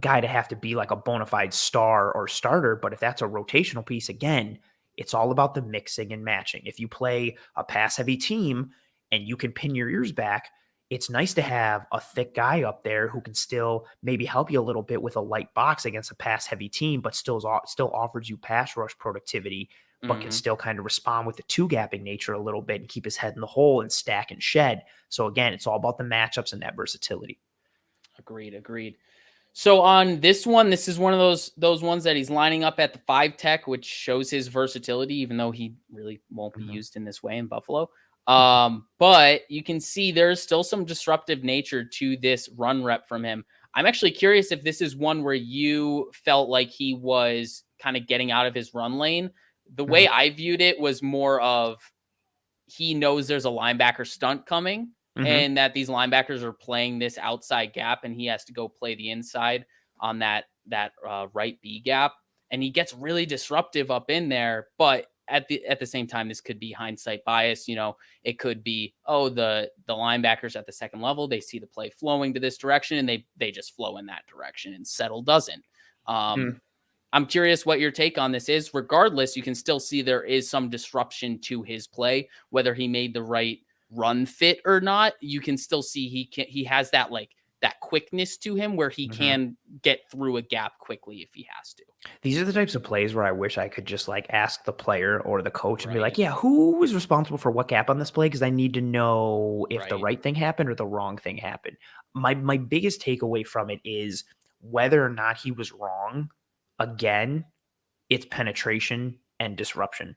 guy to have to be like a bona fide star or starter. But if that's a rotational piece, again, it's all about the mixing and matching. If you play a pass heavy team and you can pin your ears back, it's nice to have a thick guy up there who can still maybe help you a little bit with a light box against a pass heavy team, but still offers you pass rush productivity, but can still kind of respond with the two gapping nature a little bit and keep his head in the hole and stack and shed. So again, it's all about the matchups and that versatility. Agreed. So on this one, this is one of those ones that he's lining up at the 5 tech, which shows his versatility, even though he really won't be used in this way in Buffalo. But you can see there's still some disruptive nature to this run rep from him. I'm actually curious if this is one where you felt like he was kind of getting out of his run lane. The way I viewed it was more of he knows there's a linebacker stunt coming. And that these linebackers are playing this outside gap, and he has to go play the inside on that right B gap, and he gets really disruptive up in there. But at the same time, this could be hindsight bias. It could be the linebackers at the second level, they see the play flowing to this direction, and they just flow in that direction, and Settle doesn't. I'm curious what your take on this is. Regardless, you can still see there is some disruption to his play, whether he made the right run fit or not. You can still see he has that that quickness to him where he can get through a gap quickly if he has to. These are the types of plays where I wish I could just ask the player or the coach and be like, yeah, who was responsible for what gap on this play? Because I need to know if the right thing happened or the wrong thing happened. My biggest takeaway from it is whether or not he was wrong. Again, it's penetration and disruption.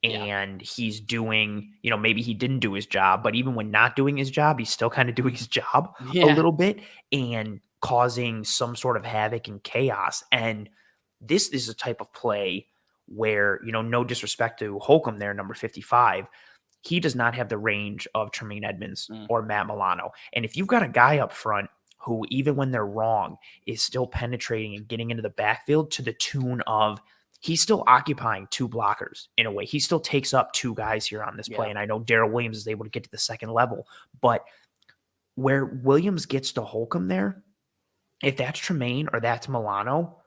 And he's doing, maybe he didn't do his job, but even when not doing his job, he's still kind of doing his job a little bit and causing some sort of havoc and chaos. And this is a type of play where, no disrespect to Holcomb there, number 55, he does not have the range of Tremaine Edmonds or Matt Milano. And if you've got a guy up front who, even when they're wrong, is still penetrating and getting into the backfield to the tune of, he's still occupying 2 blockers in a way. He still takes up 2 guys here on this play. And I know Darrell Williams is able to get to the second level, but where Williams gets to Holcomb there, if that's Tremaine or that's Milano,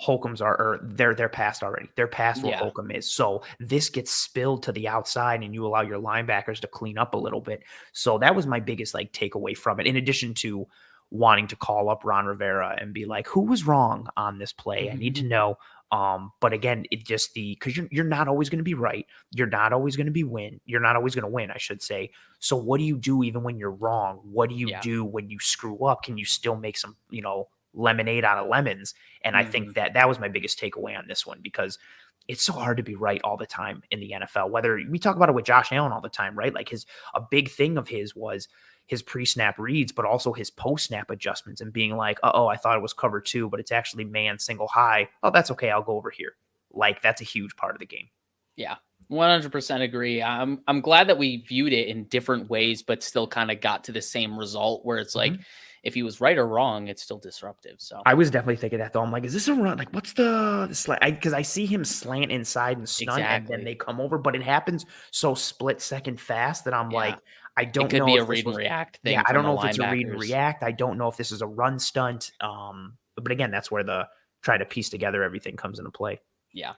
Holcomb's are, or they're past already. They're past where Yeah. Holcomb is. So this gets spilled to the outside and you allow your linebackers to clean up a little bit. So that was my biggest like takeaway from it. In addition to wanting to call up Ron Rivera and be like, who was wrong on this play? I need to know. But again, it just because you're not always going to be right. You're not always going to be win. You're not always going to win, I should say. So what do you do even when you're wrong? What do you do when you screw up? Can you still make some, lemonade out of lemons? And I think that was my biggest takeaway on this one, because it's so hard to be right all the time in the NFL. Whether we talk about it with Josh Allen all the time, right? Like a big thing of his was his pre-snap reads, but also his post-snap adjustments and being like, I thought it was cover 2, but it's actually man single high. Oh, that's okay. I'll go over here. Like, that's a huge part of the game. Yeah, 100% agree. I'm glad that we viewed it in different ways, but still kind of got to the same result where it's like, if he was right or wrong, it's still disruptive. So I was definitely thinking that though. I'm like, is this a run? Like, what's the slant? Because I see him slant inside and stunt, and then they come over, but it happens so split second fast that I'm like, I don't know. It could be a read and react thing. Yeah, I don't know if it's a read and react. I don't know if this is a run stunt. But again, that's where the try to piece together everything comes into play. Yeah.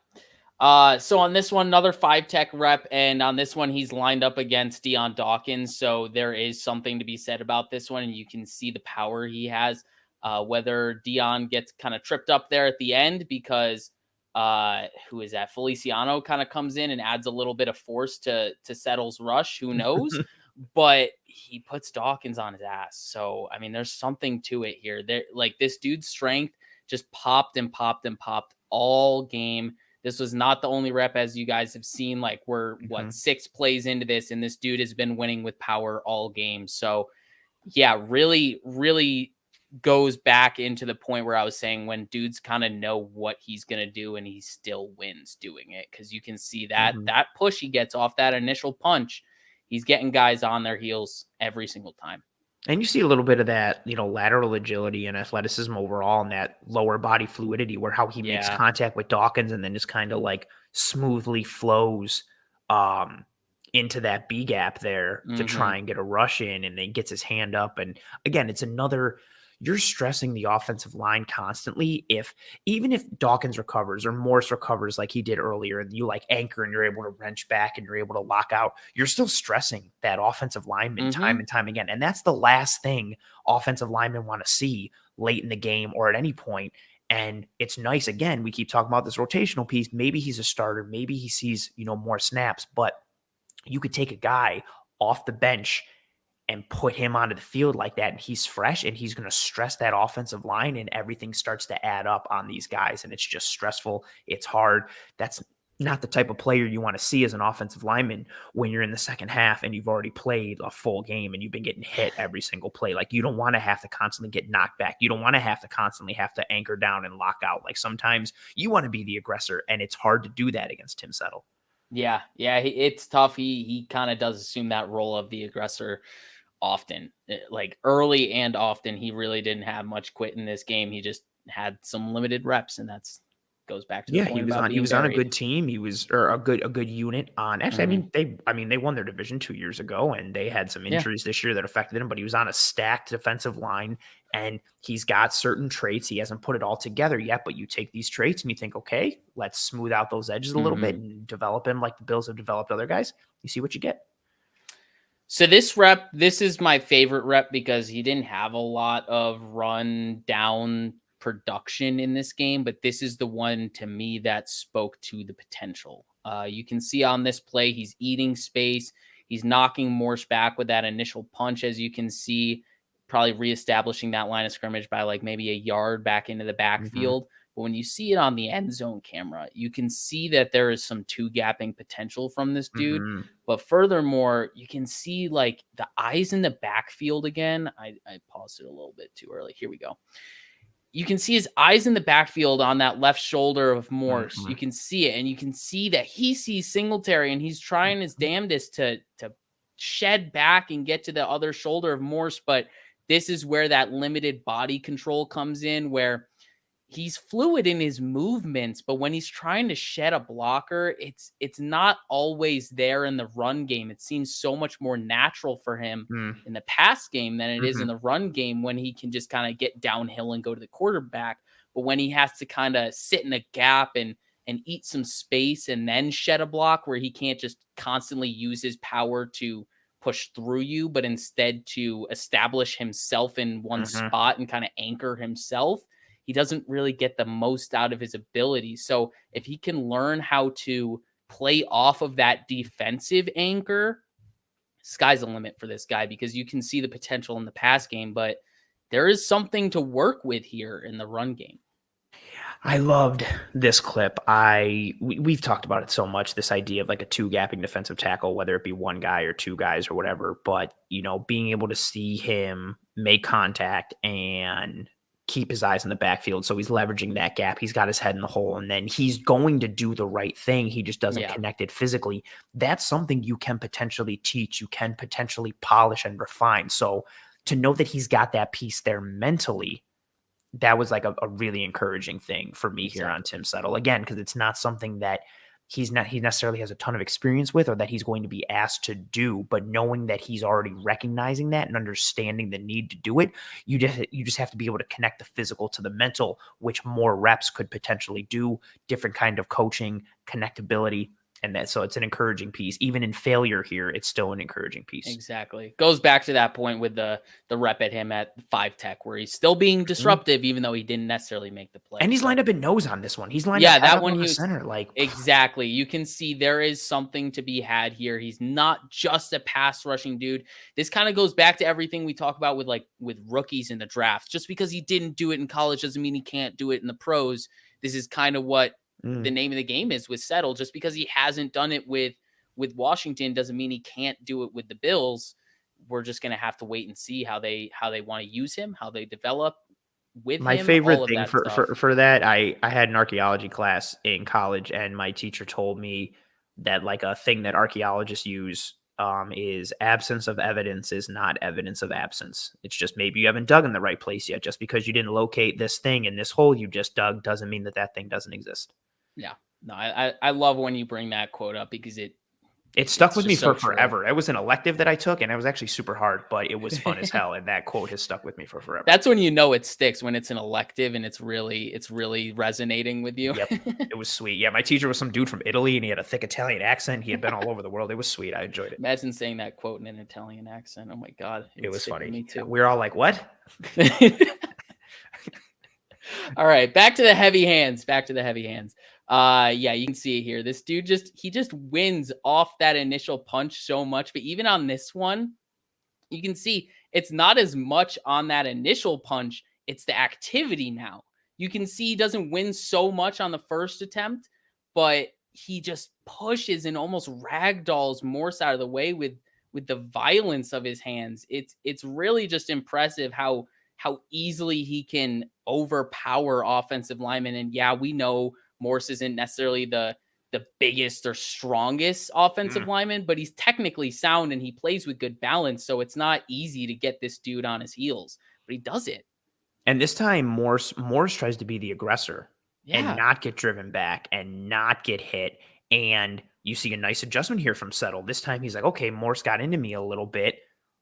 So on this one, another 5-tech rep, and on this one, he's lined up against Dion Dawkins. So there is something to be said about this one, and you can see the power he has. Whether Dion gets kind of tripped up there at the end because who is that? Feliciano kind of comes in and adds a little bit of force to Settle's rush. Who knows? But he puts Dawkins on his ass. So I mean, there's something to it here. There, like, this dude's strength just popped and popped and popped all game. This was not the only rep, as you guys have seen. Like, we're 6 plays into this, and this dude has been winning with power all game. So yeah, really, really goes back into the point where I was saying when dudes kind of know what he's going to do and he still wins doing it. Cause you can see that that push he gets off that initial punch, he's getting guys on their heels every single time. And you see a little bit of that, lateral agility and athleticism overall, and that lower body fluidity, where how he makes contact with Dawkins and then just kind of like smoothly flows into that B gap there to try and get a rush in, and then gets his hand up. And again, it's another, you're stressing the offensive line constantly. Even if Dawkins recovers or Morse recovers like he did earlier, and you like anchor and you're able to wrench back and you're able to lock out, you're still stressing that offensive lineman time and time again. And that's the last thing offensive linemen want to see late in the game or at any point. And it's nice. Again, we keep talking about this rotational piece. Maybe he's a starter. Maybe he sees, more snaps, but you could take a guy off the bench and put him onto the field like that, and he's fresh, and he's going to stress that offensive line, and everything starts to add up on these guys, and it's just stressful. It's hard. That's not the type of player you want to see as an offensive lineman when you're in the second half and you've already played a full game and you've been getting hit every single play. Like, you don't want to have to constantly get knocked back. You don't want to have to constantly have to anchor down and lock out. Like, sometimes you want to be the aggressor, and it's hard to do that against Tim Settle. Yeah, it's tough. He kind of does assume that role of the aggressor often, like early and often. He really didn't have much quit in this game. He just had some limited reps, and that's goes back to the point he was on a good team. He was a good unit on. Actually, they won their division 2 years ago, and they had some injuries this year that affected him. But he was on a stacked defensive line, and he's got certain traits. He hasn't put it all together yet, but you take these traits and you think, okay, let's smooth out those edges a little bit and develop him like the Bills have developed other guys. You see what you get. So this is my favorite rep because he didn't have a lot of run down production in this game, but this is the one to me that spoke to the potential. You can see on this play, he's eating space. He's knocking Morse back with that initial punch, as you can see, probably reestablishing that line of scrimmage by like maybe a yard back into the backfield. But when you see it on the end zone camera, you can see that there is some two gapping potential from this dude. But furthermore, you can see like the eyes in the backfield again. I paused it a little bit too early. Here we go. You can see his eyes in the backfield on that left shoulder of Morse. You can see it, and you can see that he sees Singletary, and he's trying his damnedest to shed back and get to the other shoulder of Morse. But this is where that limited body control comes in, where he's fluid in his movements, but when he's trying to shed a blocker, it's not always there in the run game. It seems so much more natural for him in the pass game than it is in the run game, when he can just kind of get downhill and go to the quarterback. but when he has to kind of sit in a gap and eat some space and then shed a block where he can't just constantly use his power to push through you, but instead to establish himself in one Mhm. spot and kind of anchor himself, he doesn't really get the most out of his ability. So if he can learn how to play off of that defensive anchor, sky's the limit for this guy, because you can see the potential in the pass game, but there is something to work with here in the run game. I loved this clip. We've talked about it so much, this idea of like a two gapping defensive tackle, whether it be one guy or two guys or whatever. But, being able to see him make contact and keep his eyes in the backfield. So he's leveraging that gap. He's got his head in the hole, and then he's going to do the right thing. He just doesn't Yeah. connect it physically. That's something you can potentially teach. You can potentially polish and refine. So to know that he's got that piece there mentally, that was like a really encouraging thing for me here on Tim Settle. Again, because it's not something that he necessarily has a ton of experience with or that he's going to be asked to do, but knowing that he's already recognizing that and understanding the need to do it, you just have to be able to connect the physical to the mental, which more reps could potentially do, different kind of coaching, connectability. And so it's an encouraging piece. Even in failure here, it's still an encouraging piece. Exactly. Goes back to that point with the rep at him at 5 tech, where he's still being disruptive, even though he didn't necessarily make the play. And he's lined up in nose on this one. He's lined Yeah, up that up one on he the was center. Like, exactly. You can see there is something to be had here. He's not just a pass rushing dude. This kind of goes back to everything we talk about with rookies in the draft. Just because he didn't do it in college doesn't mean he can't do it in the pros. This is kind of what the name of the game is with Settle. Just because he hasn't done it with Washington doesn't mean he can't do it with the Bills. We're just going to have to wait and see how they want to use him, how they develop with my him, all favorite of thing that for, stuff. for that, I had an archaeology class in college, and my teacher told me that like a thing that archaeologists use is absence of evidence is not evidence of absence. It's just maybe you haven't dug in the right place yet. Just because you didn't locate this thing in this hole you just dug doesn't mean that that thing doesn't exist. Yeah. No, I love when you bring that quote up, because It stuck it's with me just so for true. forever. It was an elective that I took, and it was actually super hard, but it was fun as hell. And that quote has stuck with me for forever. That's when you know it sticks, when it's an elective and it's really resonating with you. Yep. It was sweet. Yeah, my teacher was some dude from Italy, and he had a thick Italian accent. He had been all over the world. It was sweet. I enjoyed it. Imagine saying that quote in an Italian accent. Oh my God. It was stick with funny. Me too. We were all like, what? All right, back to the heavy hands. Yeah, you can see it here. This dude he just wins off that initial punch so much. But even on this one, you can see it's not as much on that initial punch. It's the activity now. You can see he doesn't win so much on the first attempt, but he just pushes and almost ragdolls Morse out of the way with the violence of his hands. It's really just impressive how easily he can overpower offensive linemen. And yeah, we know Morse isn't necessarily the biggest or strongest offensive lineman, but he's technically sound and he plays with good balance. So it's not easy to get this dude on his heels, but he does it. And this time, Morse tries to be the aggressor and not get driven back and not get hit. And you see a nice adjustment here from Settle. This time he's like, okay, Morse got into me a little bit.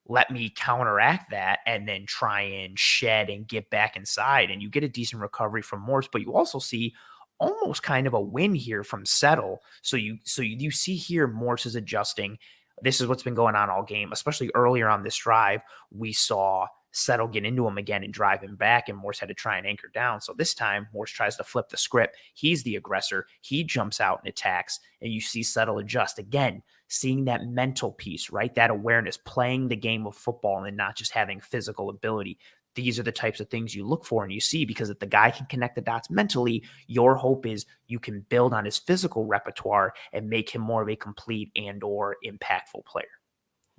Let me counteract that and then try and shed and get back inside. And you get a decent recovery from Morse, but you also see almost kind of a win here from Settle. So you see here Morse is adjusting. This is what's been going on all game, especially earlier on this drive. We saw Settle get into him again and drive him back, and Morse had to try and anchor down. So this time, Morse tries to flip the script. He's the aggressor. He jumps out and attacks, and you see Settle adjust. Again, seeing that mental piece, right? That awareness, playing the game of football and not just having physical ability. These are the types of things you look for and you see, because if the guy can connect the dots mentally, your hope is you can build on his physical repertoire and make him more of a complete and or impactful player.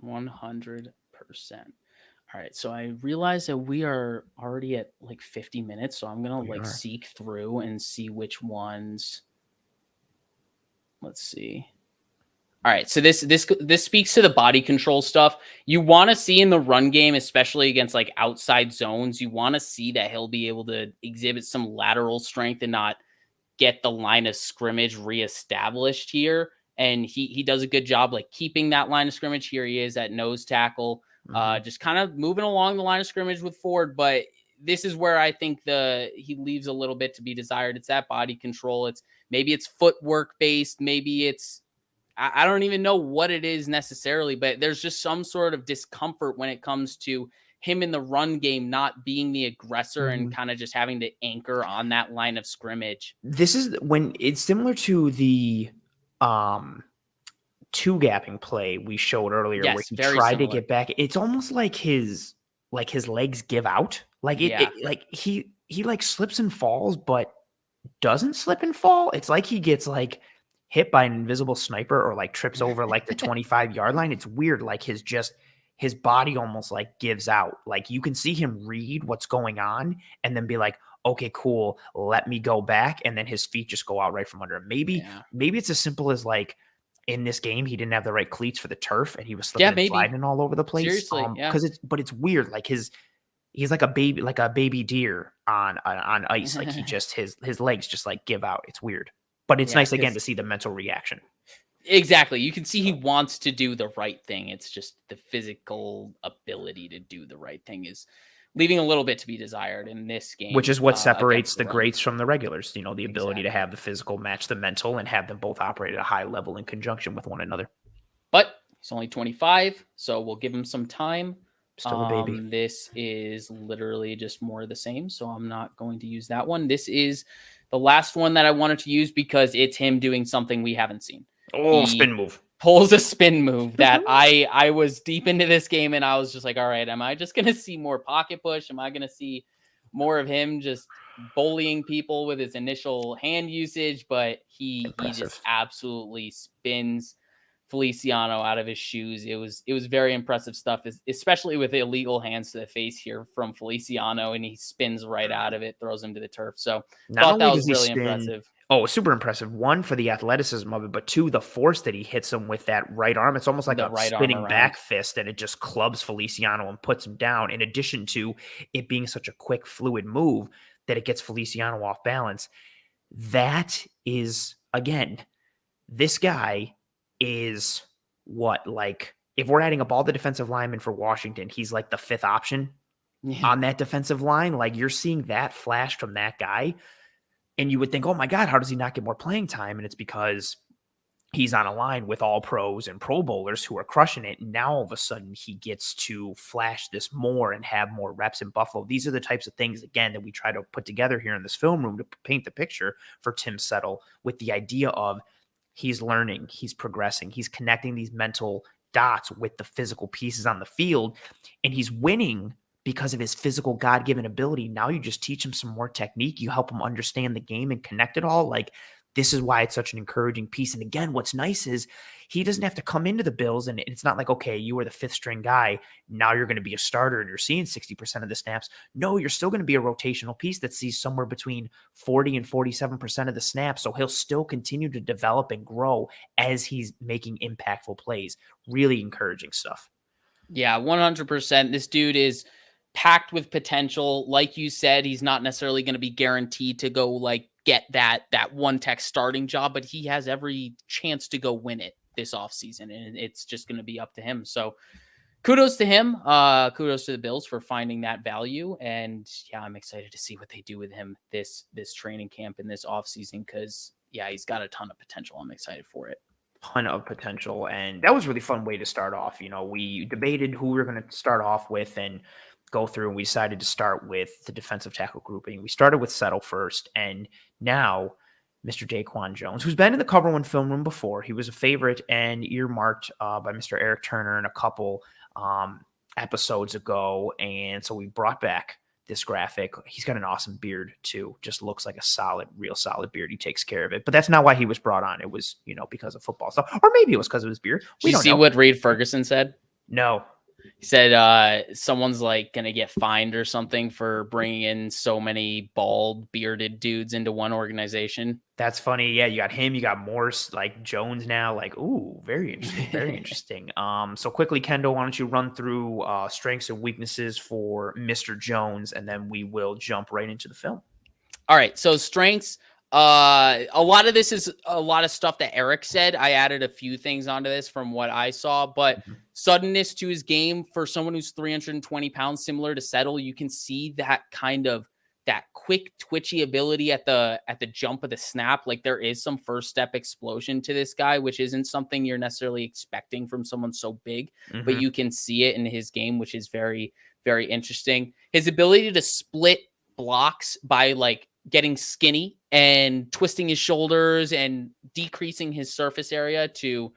100%. All right, so I realize that we are already at like 50 minutes, so I'm going to seek through and see which ones. Let's see. All right, so this speaks to the body control stuff. You want to see in the run game, especially against like outside zones, you want to see that he'll be able to exhibit some lateral strength and not get the line of scrimmage reestablished here. And he does a good job like keeping that line of scrimmage. Here he is at nose tackle, just kind of moving along the line of scrimmage with Ford. But this is where I think he leaves a little bit to be desired. It's that body control. Maybe it's footwork based. Maybe it's, I don't even know what it is necessarily, but there's just some sort of discomfort when it comes to him in the run game, not being the aggressor and kind of just having to anchor on that line of scrimmage. This is when it's similar to the two gapping play we showed earlier, where he tried to get back. It's almost like his legs give out. Like like he like slips and falls, but doesn't slip and fall. It's like he gets like hit by an invisible sniper or like trips over like the 25-yard line. It's weird. Like his body almost like gives out. Like you can see him read what's going on and then be like, okay, cool, let me go back. And then his feet just go out right from under him. Maybe it's as simple as like, in this game, he didn't have the right cleats for the turf and he was slipping and sliding all over the place. Seriously, but it's weird. Like he's like a baby deer on ice. Like he just, his legs just like give out. It's weird, but it's nice again to see the mental reaction. Exactly. You can see he wants to do the right thing. It's just the physical ability to do the right thing is leaving a little bit to be desired in this game. Which is what separates the greats from the regulars. You know, the ability to have the physical match the mental and have them both operate at a high level in conjunction with one another. But he's only 25, so we'll give him some time. Still a baby. This is literally just more of the same, so I'm not going to use that one. This is the last one that I wanted to use because it's him doing something we haven't seen. Oh, spin move. Pulls a spin move that I was deep into this game and I was just like, all right, am I just going to see more pocket push? Am I going to see more of him just bullying people with his initial hand usage? But he just absolutely spins Feliciano out of his shoes. It was very impressive stuff, especially with illegal hands to the face here from Feliciano, and he spins right out of it, throws him to the turf. So thought that was really impressive. Oh, super impressive. One, for the athleticism of it, but two, the force that he hits him with that right arm. It's almost like a spinning back fist, and it just clubs Feliciano and puts him down, in addition to it being such a quick, fluid move that it gets Feliciano off balance. That is, again, this guy is what, like, if we're adding up all the defensive linemen for Washington, he's like the fifth option on that defensive line. Like, you're seeing that flash from that guy. And you would think, oh my God, how does he not get more playing time? And it's because he's on a line with all pros and pro bowlers who are crushing it. And now all of a sudden he gets to flash this more and have more reps in Buffalo. These are the types of things, again, that we try to put together here in this film room to paint the picture for Tim Settle, with the idea of he's learning, he's progressing, he's connecting these mental dots with the physical pieces on the field, and he's winning because of his physical God-given ability. Now you just teach him some more technique. You help him understand the game and connect it all. Like, this is why it's such an encouraging piece. And again, what's nice is he doesn't have to come into the Bills, and it's not like, okay, you were the fifth string guy, now you're going to be a starter and you're seeing 60% of the snaps. No, you're still going to be a rotational piece that sees somewhere between 40 and 47% of the snaps. So he'll still continue to develop and grow as he's making impactful plays. Really encouraging stuff. Yeah, 100%. This dude is packed with potential. Like you said, he's not necessarily going to be guaranteed to go like get that one tech starting job, but he has every chance to go win it this offseason, and it's just going to be up to him. So kudos to him. Kudos to the Bills for finding that value. And yeah, I'm excited to see what they do with him this training camp and this offseason, because yeah, he's got a ton of potential. I'm excited for it. Ton of potential. And that was a really fun way to start off. You know, we debated who we were going to start off with and go through, and we decided to start with the defensive tackle grouping. We started with Settle first, and now Mr. DaQuan Jones, who's been in the Cover One film room before. He was a favorite and earmarked by Mr. Eric Turner in a couple episodes ago, and so we brought back this graphic. He's got an awesome beard too. Just looks like a real solid beard. He takes care of it. But that's not why he was brought on. It was, you know, because of football stuff, or maybe it was because of his beard. Did you see what Reed Ferguson said? No. He said someone's like going to get fined or something for bringing in so many bald, bearded dudes into one organization. That's funny. Yeah, you got him. You got Morse, like Jones now. Like, ooh, very interesting. Very interesting. So quickly, Kendall, why don't you run through strengths and weaknesses for Mr. Jones, and then we will jump right into the film. All right. So strengths. A lot of this is a lot of stuff that Eric said. I added a few things onto this from what I saw, but suddenness to his game for someone who's 320 pounds, similar to Settle. You can see that kind of that quick twitchy ability at the jump of the snap. Like there is some first step explosion to this guy, which isn't something you're necessarily expecting from someone so big, but you can see it in his game, which is very, very interesting. His ability to split blocks by like getting skinny and twisting his shoulders and decreasing his surface area to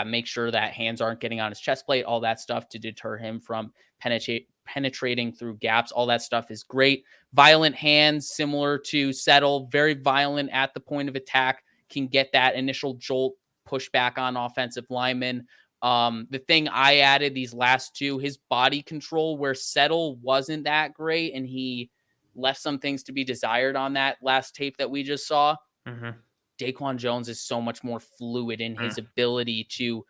make sure that hands aren't getting on his chest plate, all that stuff to deter him from penetrating through gaps. All that stuff is great. Violent hands, similar to Settle, very violent at the point of attack, can get that initial jolt, push back on offensive linemen. The thing I added these last two, his body control, where Settle wasn't that great and he left some things to be desired on that last tape that we just saw. DaQuan Jones is so much more fluid in his ability to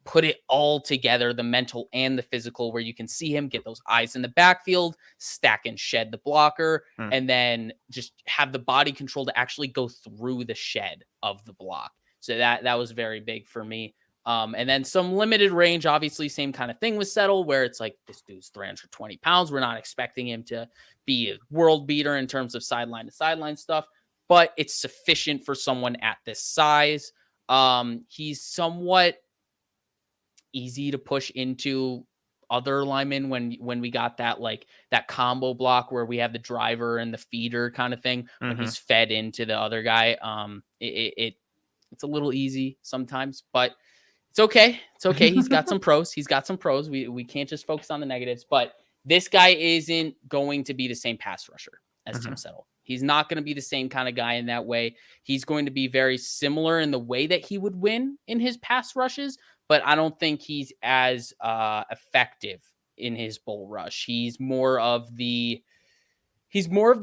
put it all together, the mental and the physical, where you can see him get those eyes in the backfield, stack and shed the blocker, and then just have the body control to actually go through the shed of the block. So that was very big for me. And then some limited range, obviously, same kind of thing with Settle, where it's like, this dude's 320 pounds. We're not expecting him to be a world beater in terms of sideline to sideline stuff, but it's sufficient for someone at this size. He's somewhat easy to push into other linemen when we got that like that combo block where we have the driver and the feeder kind of thing when he's fed into the other guy. It's a little easy sometimes, but it's okay. It's okay. He's got some pros. We can't just focus on the negatives, but this guy isn't going to be the same pass rusher as Tim Settle. He's not going to be the same kind of guy in that way. He's going to be very similar in the way that he would win in his pass rushes, but I don't think he's as effective in his bull rush. He's more of the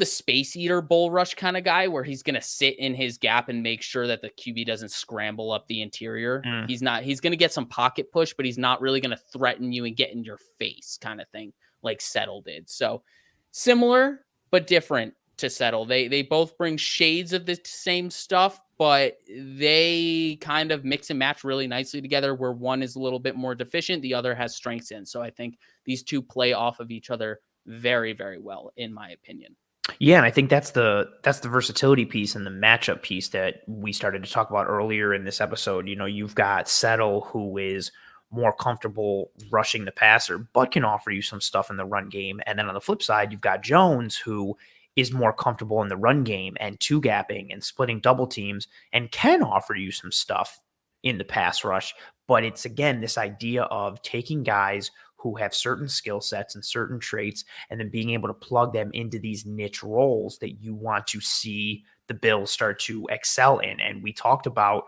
space eater bull rush kind of guy where he's going to sit in his gap and make sure that the QB doesn't scramble up the interior. He's going to get some pocket push, but he's not really going to threaten you and get in your face kind of thing like Settle did. So similar, but different to Settle. They both bring shades of the same stuff, but they kind of mix and match really nicely together where one is a little bit more deficient, the other has strengths in. So I think these two play off of each other very, very well, in my opinion. Yeah, and I think that's the versatility piece and the matchup piece that we started to talk about earlier in this episode. You know, you've got Settle, who is more comfortable rushing the passer, but can offer you some stuff in the run game. And then on the flip side, you've got Jones, who is more comfortable in the run game and two-gapping and splitting double teams and can offer you some stuff in the pass rush. But it's, again, this idea of taking guys who have certain skill sets and certain traits and then being able to plug them into these niche roles that you want to see the Bills start to excel in. And we talked about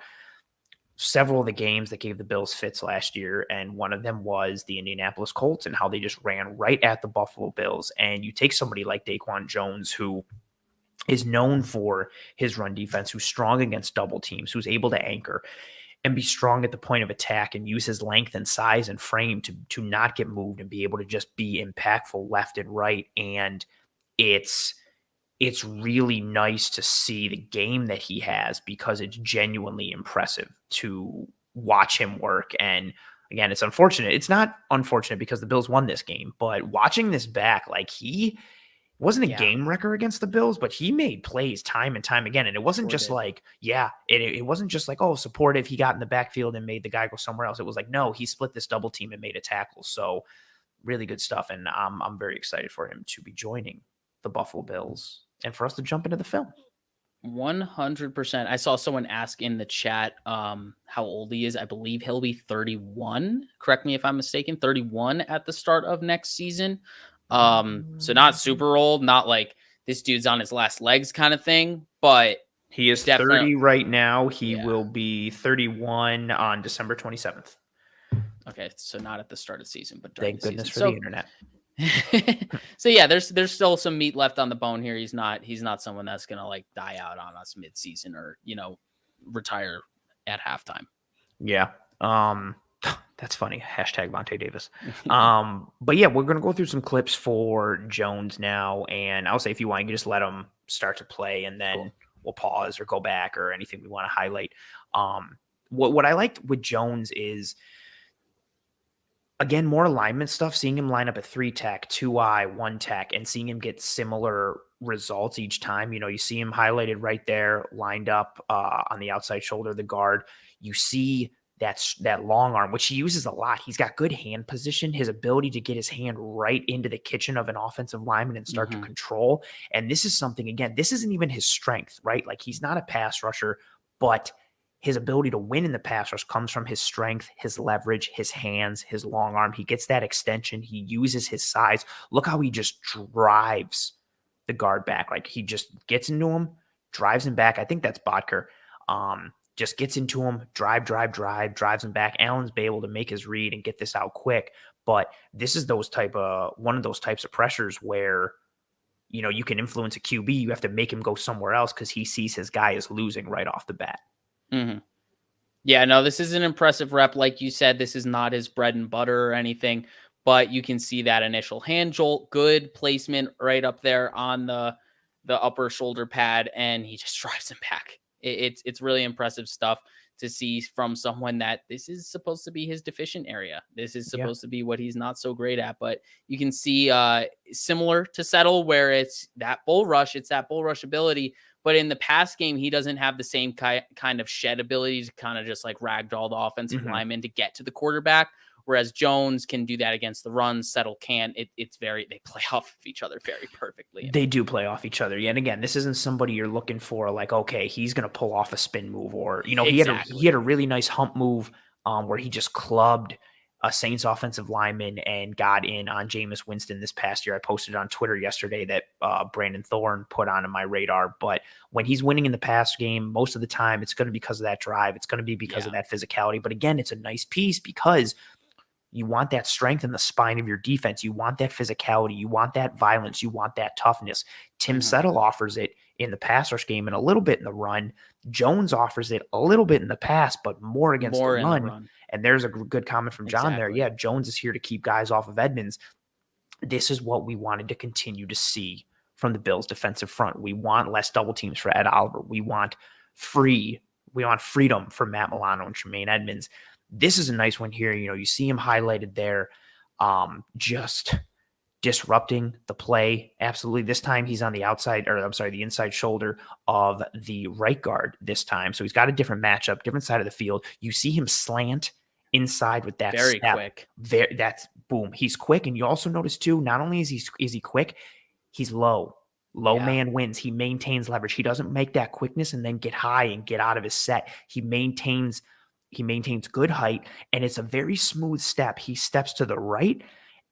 several of the games that gave the Bills fits last year, and one of them was the Indianapolis Colts and how they just ran right at the Buffalo Bills. And you take somebody like DaQuan Jones, who is known for his run defense, who's strong against double teams, who's able to anchor and be strong at the point of attack and use his length and size and frame to not get moved and be able to just be impactful left and right. And it's really nice to see the game that he has because it's genuinely impressive to watch him work. And again, it's unfortunate. It's not unfortunate because the Bills won this game, but watching this back, like he wasn't a game wrecker against the Bills, but he made plays time and time again. And it wasn't just like, it wasn't just like, oh, supportive. He got in the backfield and made the guy go somewhere else. It was like, no, he split this double team and made a tackle. So really good stuff. And I'm very excited for him to be joining the Buffalo Bills and for us to jump into the film. 100%. I saw someone ask in the chat how old he is. I believe he'll be 31. Correct me if I'm mistaken. 31 at the start of next season. So not super old, not like this dude's on his last legs kind of thing, but he is 30 right now. He will be 31 on December 27th. Okay, so not at the start of the season, but during Thank the goodness season. for the internet. So yeah, there's still some meat left on the bone here. He's not someone that's gonna like die out on us mid-season or retire at halftime. Yeah. That's funny. Hashtag Vontae Davis. But yeah, we're gonna go through some clips for Jones now, and I'll say if you want, you can just let him start to play, and then we'll pause or go back or anything we want to highlight. What I liked with Jones is again, more alignment stuff, seeing him line up a 3-tech, 2-eye, 1-tech, and seeing him get similar results each time. You see him highlighted right there, lined up on the outside shoulder of the guard. You see that long arm, which he uses a lot. He's got good hand position, his ability to get his hand right into the kitchen of an offensive lineman and start to control. And this is something, again, this isn't even his strength, right? Like, he's not a pass rusher, but his ability to win in the pass rush comes from his strength, his leverage, his hands, his long arm. He gets that extension. He uses his size. Look how he just drives the guard back. Like, he just gets into him, drives him back. I think that's Bodker. Just gets into him, drives him back. Allen's be able to make his read and get this out quick. But this is one of those types of pressures where, you can influence a QB. You have to make him go somewhere else because he sees his guy is losing right off the bat. Mm-hmm. Yeah, no, this is an impressive rep. Like you said, this is not his bread and butter or anything, but you can see that initial hand jolt, good placement right up there on the upper shoulder pad, and he just drives him back. It's really impressive stuff to see from someone that this is supposed to be his deficient area. This is supposed to be what he's not so great at, but you can see similar to Settle, where it's that bull rush ability. But in the pass game, he doesn't have the same kind of shed ability to kind of just like ragdoll the offensive lineman to get to the quarterback. Whereas Jones can do that against the run, Settle can't. They play off of each other very perfectly. They do play off each other. And again, this isn't somebody you're looking for like, okay, he's going to pull off a spin move, or, Exactly. he had a really nice hump move where he just clubbed a Saints offensive lineman and got in on Jameis Winston this past year. I posted on Twitter yesterday that Brandon Thorne put on my radar. But when he's winning in the pass game, most of the time it's going to be because of that drive. It's going to be because of that physicality. But again, it's a nice piece because you want that strength in the spine of your defense. You want that physicality. You want that violence. You want that toughness. Tim Settle offers it in the pass rush game and a little bit in the run. Jones offers it a little bit in the pass, but more against the run. And there's a good comment from John there. Yeah, Jones is here to keep guys off of Edmonds. This is what we wanted to continue to see from the Bills' defensive front. We want less double teams for Ed Oliver. We want freedom for Matt Milano and Tremaine Edmonds. This is a nice one here. You see him highlighted there, just disrupting the play. Absolutely. This time he's on the inside shoulder of the right guard this time. So he's got a different matchup, different side of the field. You see him slant inside with that very step. Quick. That's boom. He's quick. And you also notice too, not only is he quick, he's low. Man wins. He maintains leverage. He doesn't make that quickness and then get high and get out of his set. He maintains good height, and it's a very smooth step. He steps to the right,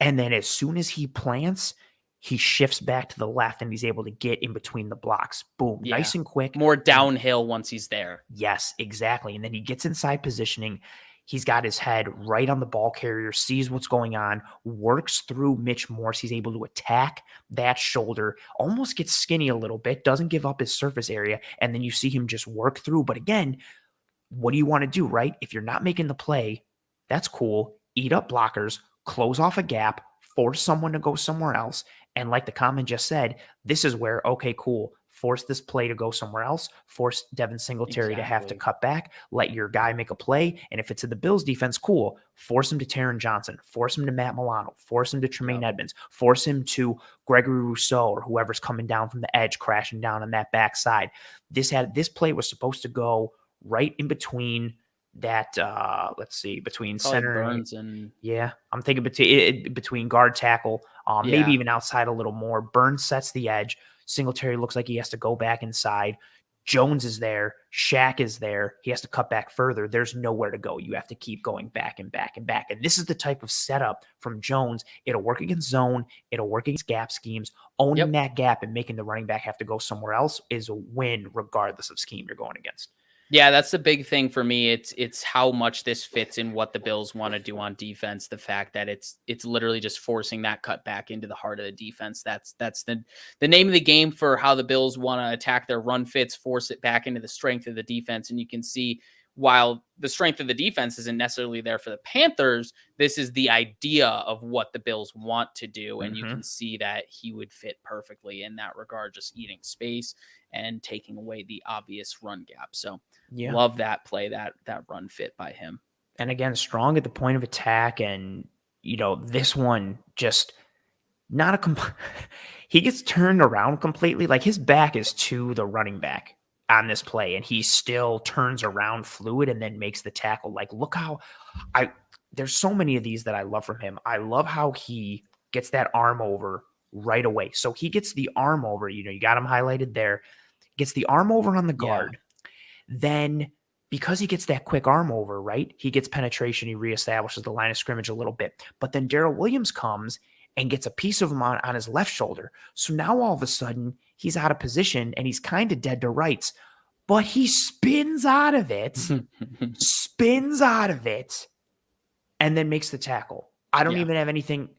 and then as soon as he plants, he shifts back to the left, and he's able to get in between the blocks. Boom. Yeah. Nice and quick. More downhill once he's there. Yes, exactly. And then he gets inside positioning. He's got his head right on the ball carrier, sees what's going on, works through Mitch Morse. He's able to attack that shoulder, almost gets skinny a little bit, doesn't give up his surface area, and then you see him just work through. But again, what do you want to do, right? If you're not making the play, that's cool. Eat up blockers, close off a gap, force someone to go somewhere else. And like the comment just said, this is where, okay, cool. Force this play to go somewhere else. Force Devin Singletary to have to cut back. Let your guy make a play. And if it's in the Bills defense, cool. Force him to Taron Johnson. Force him to Matt Milano. Force him to Tremaine Edmonds. Force him to Gregory Rousseau or whoever's coming down from the edge, crashing down on that backside. This play was supposed to go right in between that, between probably center Burns and I'm thinking between guard tackle, maybe even outside a little more. Burns sets the edge. Singletary looks like he has to go back inside. Jones is there. Shaq is there. He has to cut back further. There's nowhere to go. You have to keep going back and back and back. And this is the type of setup from Jones. It'll work against zone. It'll work against gap schemes. Owning that gap and making the running back have to go somewhere else is a win regardless of scheme you're going against. Yeah, that's the big thing for me. It's how much this fits in what the Bills want to do on defense. The fact that it's literally just forcing that cut back into the heart of the defense. That's the name of the game for how the Bills want to attack their run fits, force it back into the strength of the defense. And you can see, while the strength of the defense isn't necessarily there for the Panthers, this is the idea of what the Bills want to do. And you can see that he would fit perfectly in that regard, just eating space and taking away the obvious run gap. So love that play, that run fit by him. And again, strong at the point of attack. And, this one just not he gets turned around completely. Like his back is to the running back on this play, and he still turns around fluid and then makes the tackle. Like, look how there's so many of these that I love from him. I love how he gets that arm over right away. So he gets the arm over, you got him highlighted there, gets the arm over on the guard. Then because he gets that quick arm over, right? He gets penetration. He reestablishes the line of scrimmage a little bit. But then Darrell Williams comes and gets a piece of him on his left shoulder. So now all of a sudden he's out of position and he's kind of dead to rights. But he spins out of it, and then makes the tackle. I don't even have anything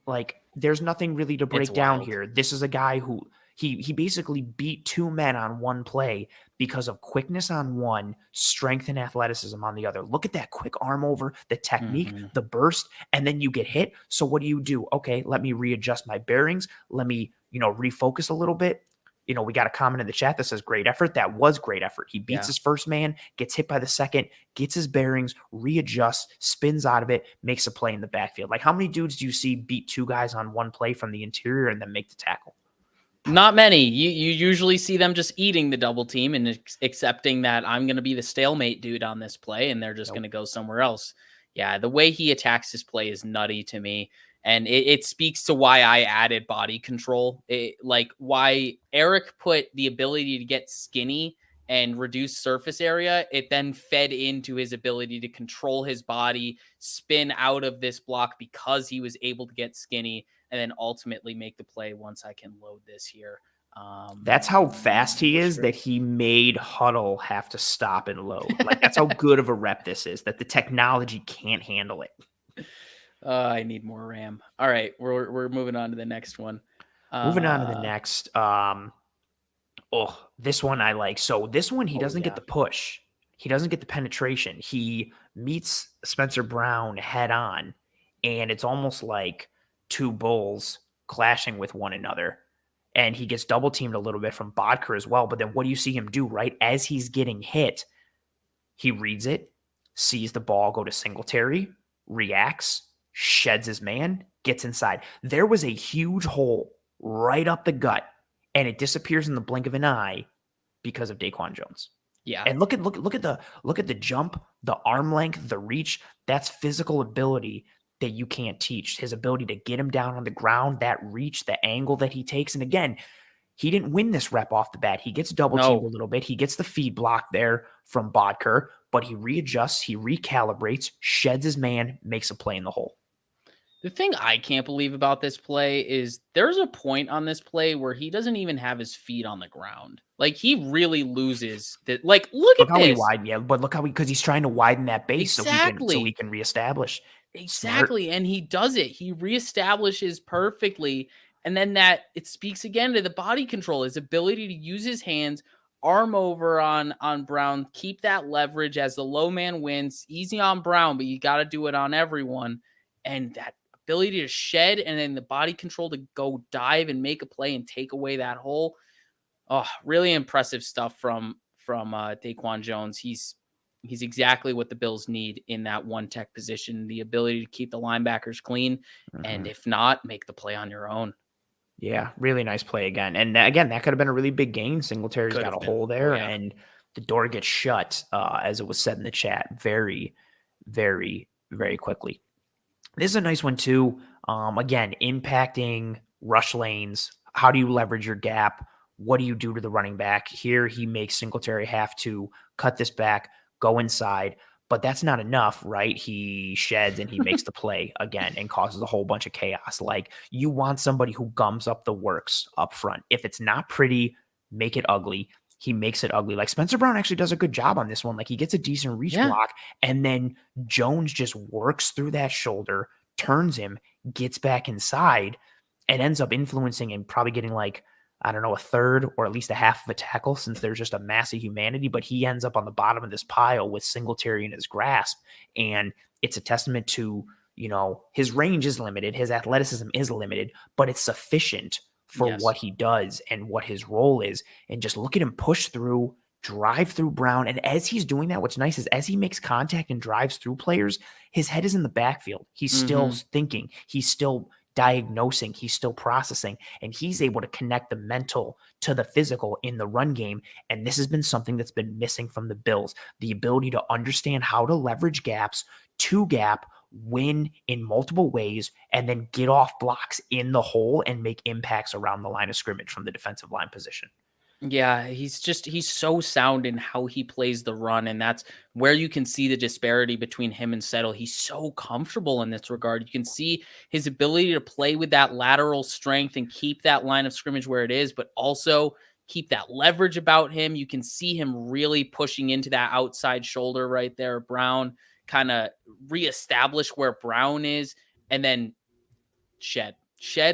there's nothing really to break down here. This is a guy who he basically beat two men on one play because of quickness on one, strength and athleticism on the other. Look at that quick arm over, the technique, the burst, and then you get hit. So what do? Okay, let me readjust my bearings. Let me, refocus a little bit. We got a comment in the chat that says great effort. That was great effort. He beats his first man, gets hit by the second, gets his bearings, readjusts, spins out of it, makes a play in the backfield. Like, how many dudes do you see beat two guys on one play from the interior and then make the tackle? Not many. You usually see them just eating the double team and accepting that I'm going to be the stalemate dude on this play, and they're just going to go somewhere else. Yeah, the way he attacks his play is nutty to me. And it speaks to why I added body control. Why Eric put the ability to get skinny and reduce surface area, it then fed into his ability to control his body, spin out of this block because he was able to get skinny, and then ultimately make the play once I can load this here. That's how fast he is that he made Huddle have to stop and load. That's how good of a rep this is, that the technology can't handle it. I need more RAM. All right, we're moving on to the next one. Moving on to the next. This one I like. So this one, he doesn't get the push. He doesn't get the penetration. He meets Spencer Brown head on, and it's almost like two bulls clashing with one another. And he gets double teamed a little bit from Bodker as well. But then what do you see him do, right? As he's getting hit, he reads it, sees the ball go to Singletary, reacts, sheds his man, gets inside. There was a huge hole right up the gut, and it disappears in the blink of an eye because of DaQuan Jones. Yeah. And look at the jump, the arm length, the reach. That's physical ability that you can't teach. His ability to get him down on the ground, that reach, the angle that he takes. And again, he didn't win this rep off the bat. He gets double teamed a little bit. He gets the feed block there from Bodker, but he readjusts, he recalibrates, sheds his man, makes a play in the hole. The thing I can't believe about this play is there's a point on this play where he doesn't even have his feet on the ground. He really loses that. Look at how this. He wide, but look how because he's trying to widen that base so he can reestablish. Exactly. Smart. And he does it. He reestablishes perfectly. And then it speaks again to the body control, his ability to use his hands, arm over on Brown, keep that leverage as the low man wins. Easy on Brown, but you got to do it on everyone. And that ability to shed and then the body control to go dive and make a play and take away that hole. Oh, really impressive stuff from DaQuan Jones. He's exactly what the Bills need in that one tech position, the ability to keep the linebackers clean, and if not, make the play on your own. Yeah, really nice play again. And again, that could have been a really big gain. Singletary's got a hole there, and the door gets shut, as it was said in the chat, very, very, very quickly. This is a nice one too. Again, impacting rush lanes. How do you leverage your gap? What do you do to the running back? Here, he makes Singletary have to cut this back, go inside, but that's not enough, right? He sheds and he makes the play again and causes a whole bunch of chaos. You want somebody who gums up the works up front. If it's not pretty, make it ugly. He makes it ugly. Spencer Brown actually does a good job on this one. He gets a decent reach block, and then Jones just works through that shoulder, turns him, gets back inside, and ends up influencing and probably getting a third or at least a half of a tackle, since there's just a mass of humanity, but he ends up on the bottom of this pile with Singletary in his grasp. And it's a testament to, his range is limited, his athleticism is limited, but it's sufficient for what he does and what his role is. And just look at him push through, drive through Brown. And as he's doing that, what's nice is as he makes contact and drives through players, his head is in the backfield. He's still thinking. He's still diagnosing. He's still processing. And he's able to connect the mental to the physical in the run game. And this has been something that's been missing from the Bills. The ability to understand how to leverage gaps, to gap, win in multiple ways, and then get off blocks in the hole and make impacts around the line of scrimmage from the defensive line position. Yeah, he's so sound in how he plays the run, and that's where you can see the disparity between him and Settle. He's so comfortable in this regard. You can see his ability to play with that lateral strength and keep that line of scrimmage where it is, but also keep that leverage about him. You can see him really pushing into that outside shoulder right there. Brown kind of reestablish where Brown is, and then shed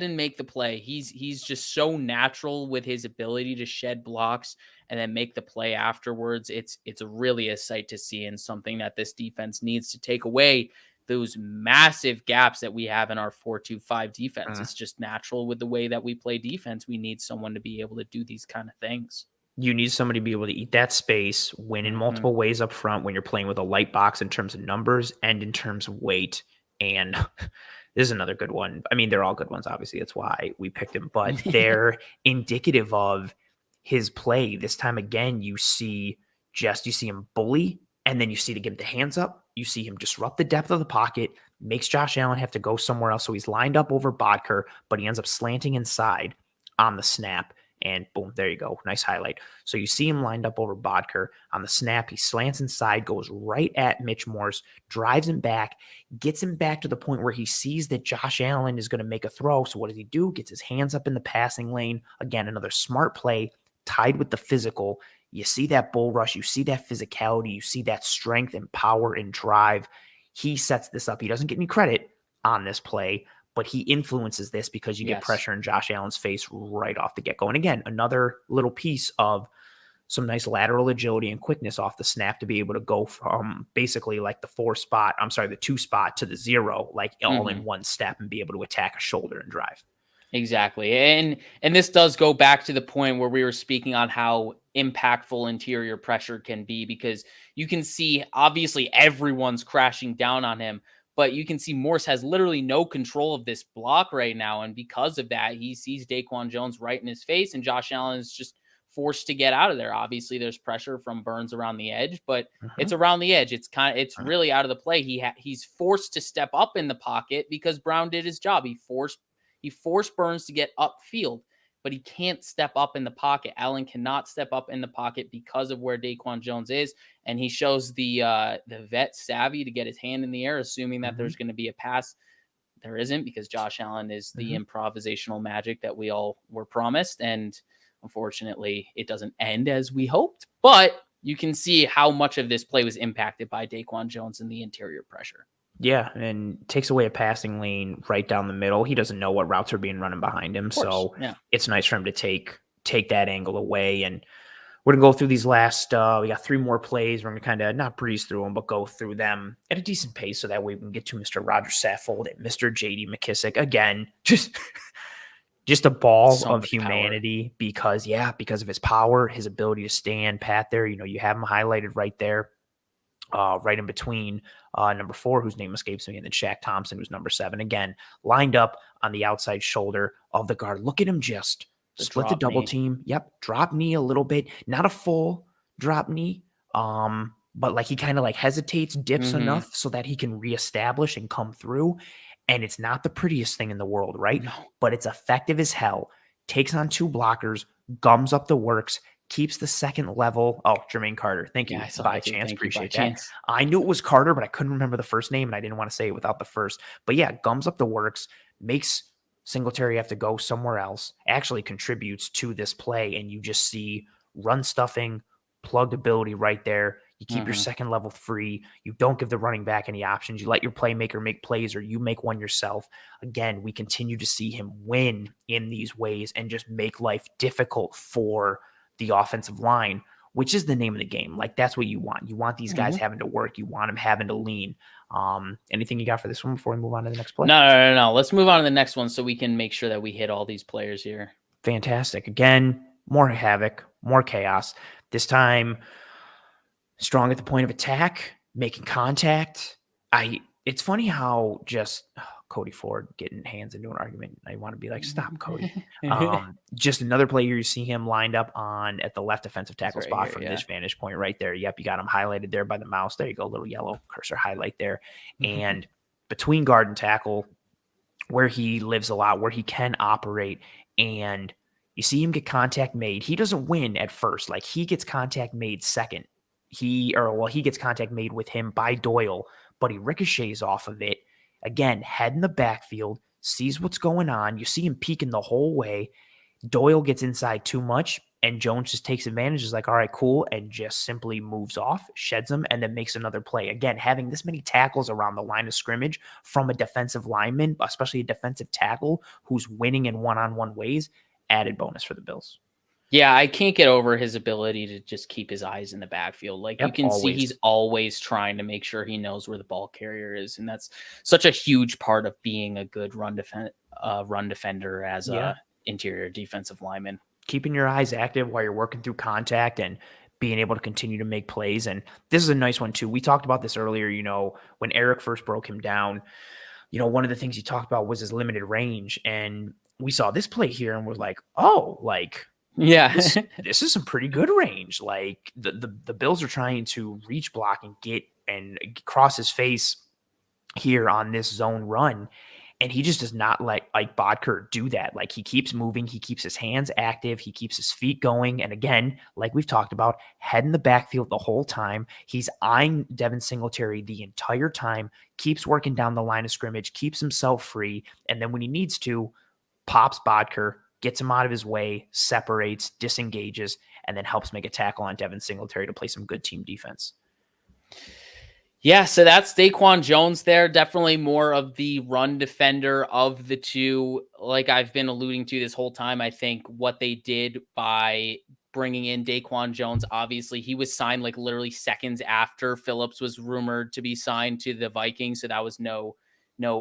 and make the play. He's just so natural with his ability to shed blocks and then make the play afterwards. It's really a sight to see, and something that this defense needs to take away those massive gaps that we have in our 4-2-5 defense. It's just natural with the way that we play defense. We need someone to be able to do these kind of things. You need somebody to be able to eat that space, win in multiple ways up front when you're playing with a light box in terms of numbers and in terms of weight. And this is another good one. I mean, they're all good ones, obviously. That's why we picked him. But they're indicative of his play. This time, again, you see him bully, and then you see to give the hands up. You see him disrupt the depth of the pocket, makes Josh Allen have to go somewhere else. So he's lined up over Bodker, but he ends up slanting inside on the snap. And boom, there you go. Nice highlight. So you see him lined up over Bodker on the snap. He slants inside, goes right at Mitch Morse, drives him back, gets him back to the point where he sees that Josh Allen is going to make a throw. So what does he do? Gets his hands up in the passing lane. Again, another smart play tied with the physical. You see that bull rush. You see that physicality. You see that strength and power and drive. He sets this up. He doesn't get any credit on this play, but he influences this because you get pressure in Josh Allen's face right off the get-go. And again, another little piece of some nice lateral agility and quickness off the snap to be able to go from basically like the 2 spot to the 0, like all in one step, and be able to attack a shoulder and drive. Exactly. And this does go back to the point where we were speaking on how impactful interior pressure can be, because you can see obviously everyone's crashing down on him, but you can see Morse has literally no control of this block right now. And because of that, he sees DaQuan Jones right in his face, and Josh Allen is just forced to get out of there. Obviously, there's pressure from Burns around the edge, but it's around the edge. It's really out of the play. He's forced to step up in the pocket because Brown did his job. He forced Burns to get upfield, but he can't step up in the pocket. Allen cannot step up in the pocket because of where DaQuan Jones is, and he shows the vet savvy to get his hand in the air, assuming that there's going to be a pass. There isn't, because Josh Allen is the improvisational magic that we all were promised, and unfortunately, it doesn't end as we hoped. But you can see how much of this play was impacted by DaQuan Jones and the interior pressure. Yeah, and takes away a passing lane right down the middle. He doesn't know what routes are being running behind him, so it's nice for him to take that angle away. And we're going to go through these last we got 3 more plays. We're going to kind of not breeze through them, but go through them at a decent pace so that way we can get to Mr. Rodger Saffold and Mr. JD McKissic. Again, just a ball of humanity power. because of his power, his ability to stand pat there. You have him highlighted right there. Right in between number 4, whose name escapes me, and then Shaq Thompson, who's number 7. Again, lined up on the outside shoulder of the guard. Look at him just split the double team. Yep, drop knee a little bit. Not a full drop knee, but like he kind of like hesitates, dips enough so that he can reestablish and come through. And it's not the prettiest thing in the world, right? No. But it's effective as hell. Takes on 2 blockers, gums up the works, keeps the second level. Oh, Jermaine Carter. Thank you. By chance. Appreciate that. I knew it was Carter, but I couldn't remember the first name, and I didn't want to say it without the first. But yeah, gums up the works, makes Singletary have to go somewhere else, actually contributes to this play, and you just see run stuffing, plugged ability right there. You keep your second level free. You don't give the running back any options. You let your playmaker make plays, or you make one yourself. Again, we continue to see him win in these ways and just make life difficult for the offensive line, which is the name of the game. Like, that's what you want. You want these guys having to work. You want them having to lean. Anything you got for this one before we move on to the next play? No. Let's move on to the next one so we can make sure that we hit all these players here. Fantastic. Again, more havoc, more chaos. This time, strong at the point of attack, making contact. It's funny how just Cody Ford getting hands into an argument. I want to be like, stop, Cody. Just another player you see him lined up on at the left defensive tackle right spot here, from yeah. this vantage point right there. Yep, you got him highlighted there by the mouse. There you go, little yellow cursor highlight there. And between guard and tackle, where he lives a lot, where he can operate, and you see him get contact made. He doesn't win at first. Like, he gets contact made second. He gets contact made with him by Doyle, but he ricochets off of it. Again, head in the backfield, sees what's going on. You see him peeking the whole way. Doyle gets inside too much, and Jones just takes advantage, is like, all right, cool, and just simply moves off, sheds him, and then makes another play. Again, having this many tackles around the line of scrimmage from a defensive lineman, especially a defensive tackle who's winning in one-on-one ways, added bonus for the Bills. Yeah, I can't get over his ability to just keep his eyes in the backfield. Like, you can see he's always trying to make sure he knows where the ball carrier is, and that's such a huge part of being a good run defender as a interior defensive lineman. Keeping your eyes active while you're working through contact and being able to continue to make plays. And this is a nice one too. We talked about this earlier, when Eric first broke him down, one of the things he talked about was his limited range. And we saw this play here and we're like, oh, like, yeah, this is some pretty good range. Like, the Bills are trying to reach block and get and cross his face here on this zone run. And he just does not let Ike Bodker do that. Like, he keeps moving. He keeps his hands active. He keeps his feet going. And again, like we've talked about, head in the backfield the whole time. He's eyeing Devin Singletary the entire time, keeps working down the line of scrimmage, keeps himself free. And then when he needs to, pops Bodker, gets him out of his way, separates, disengages, and then helps make a tackle on Devin Singletary to play some good team defense. Yeah, so that's DaQuan Jones there. Definitely more of the run defender of the two. Like I've been alluding to this whole time, I think what they did by bringing in DaQuan Jones, obviously he was signed like literally seconds after Phillips was rumored to be signed to the Vikings. So that was no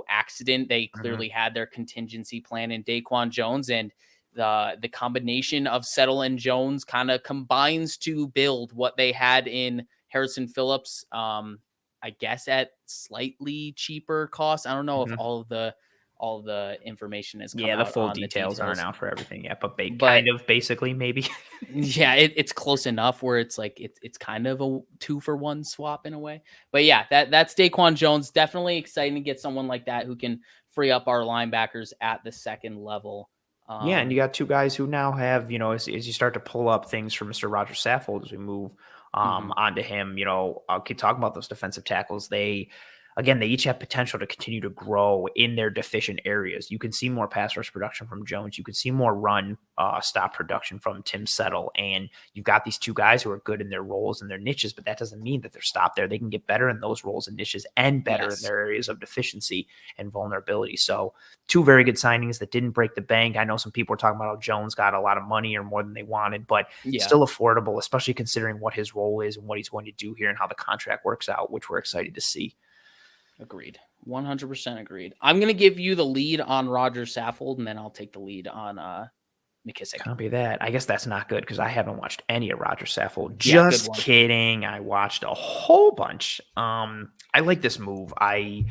accident. They clearly had their contingency plan in DaQuan Jones, and the combination of Settle and Jones kind of combines to build what they had in Harrison Phillips. I guess at slightly cheaper cost. I don't know if all the information has come out. The full on details the aren't out for everything yet, but kind of basically maybe. Yeah, it's close enough where it's like it's kind of a 2-for-1 swap in a way. But yeah, that's DaQuan Jones. Definitely exciting to get someone like that who can free up our linebackers at the second level. Yeah, and you got two guys who now have, as you start to pull up things for Mr. Rodger Saffold as we move onto him, I'll keep talking about those defensive tackles. They each have potential to continue to grow in their deficient areas. You can see more pass rush production from Jones. You can see more run stop production from Tim Settle. And you've got these two guys who are good in their roles and their niches, but that doesn't mean that they're stopped there. They can get better in those roles and niches and better in their areas of deficiency and vulnerability. So two very good signings that didn't break the bank. I know some people were talking about how Jones got a lot of money or more than they wanted, but still affordable, especially considering what his role is and what he's going to do here and how the contract works out, which we're excited to see. Agreed. 100% agreed. I'm going to give you the lead on Rodger Saffold, and then I'll take the lead on McKissic. Copy that. I guess that's not good because I haven't watched any of Rodger Saffold. Just kidding. I watched a whole bunch. I like this move. I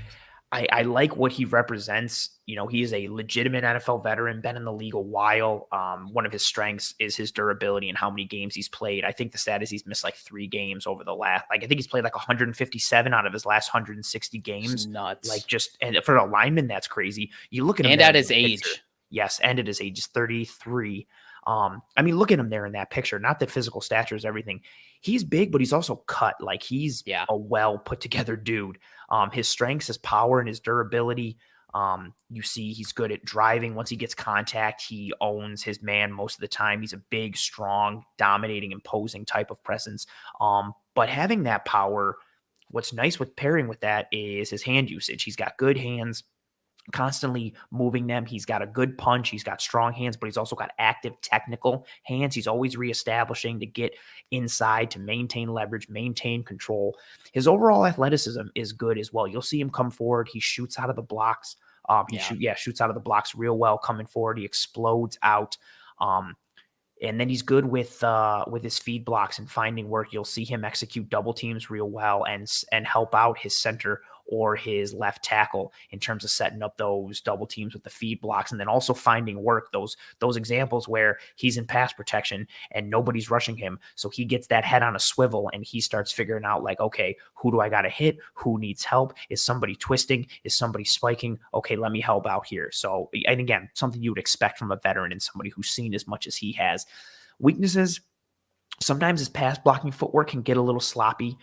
like what he represents. He is a legitimate NFL veteran, been in the league a while. One of his strengths is his durability and how many games he's played. I think the stat is he's missed like 3 games over the last, I think he's played like 157 out of his last 160 games. It's nuts. And for a lineman, that's crazy. You look at him. And at his age. Yes, and at his age, is 33. Look at him there in that picture. Not that physical stature is everything. He's big, but he's also cut. Like, he's a well put together dude. His strengths, his power, and his durability. You see he's good at driving. Once he gets contact, he owns his man most of the time. He's a big, strong, dominating, imposing type of presence. But having that power, what's nice with pairing with that is his hand usage. He's got good hands, constantly moving them. He's got a good punch. He's got strong hands, but he's also got active technical hands. He's always reestablishing to get inside, to maintain leverage, maintain control. His overall athleticism is good as well. You'll see him come forward. He shoots out of the blocks. Shoots out of the blocks real well coming forward. He explodes out. And then he's good with his feed blocks and finding work. You'll see him execute double teams real well and help out his center or his left tackle in terms of setting up those double teams with the feed blocks, and then also finding work. Those examples where he's in pass protection and nobody's rushing him, so he gets that head on a swivel and he starts figuring out like, okay, who do I got to hit? Who needs help? Is somebody twisting? Is somebody spiking? Okay, let me help out here. So, and again, something you would expect from a veteran and somebody who's seen as much as he has. Weaknesses: sometimes his pass blocking footwork can get a little sloppy.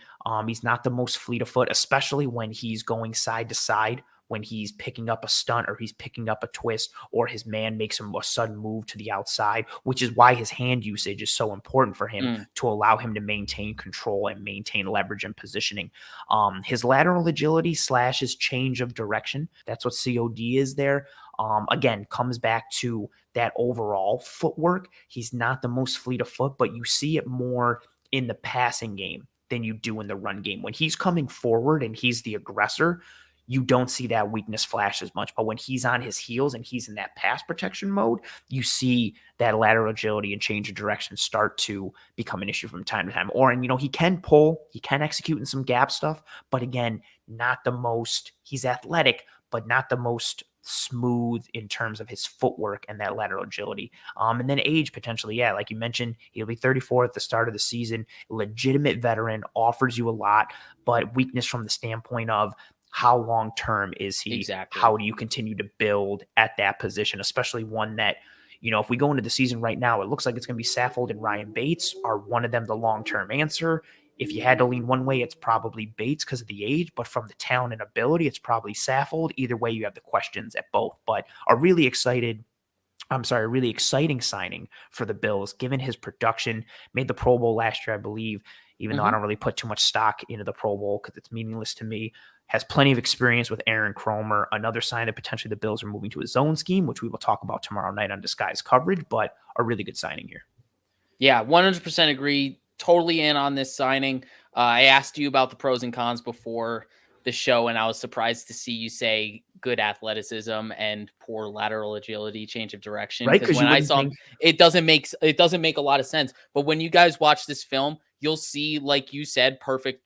He's not the most fleet of foot, especially when he's going side to side, when he's picking up a stunt or he's picking up a twist, or his man makes him a sudden move to the outside, which is why his hand usage is so important for him to allow him to maintain control and maintain leverage and positioning. His lateral agility / his change of direction, that's what COD is there. Again, comes back to that overall footwork. He's not the most fleet of foot, but you see it more in the passing game than you do in the run game. When he's coming forward and he's the aggressor, you don't see that weakness flash as much. But when he's on his heels and he's in that pass protection mode, you see that lateral agility and change of direction start to become an issue from time to time. Or, and he can pull, he can execute in some gap stuff, but again, not the most, he's athletic, but not the most smooth in terms of his footwork and that lateral agility. And then age potentially, yeah, like you mentioned, he'll be 34 at the start of the season, legitimate veteran, offers you a lot, but weakness from the standpoint of how long-term is he? Exactly. How do you continue to build at that position, especially one that, if we go into the season right now, it looks like it's going to be Saffold and Ryan Bates. Are one of them the long-term answer? If you had to lean one way, it's probably Bates because of the age, but from the talent and ability, it's probably Saffold. Either way, you have the questions at both, but a really exciting signing for the Bills, given his production. Made the Pro Bowl last year, I believe, even though I don't really put too much stock into the Pro Bowl because it's meaningless to me. Has plenty of experience with Aaron Cromer. Another sign that potentially the Bills are moving to a zone scheme, which we will talk about tomorrow night on Disguised Coverage, but a really good signing here. Yeah, 100% agree. Totally in on this signing. I asked you about the pros and cons before the show, and I was surprised to see you say good athleticism and poor lateral agility, change of direction. Right? Because when I saw him, it doesn't make a lot of sense. But when you guys watch this film, you'll see, like you said, perfect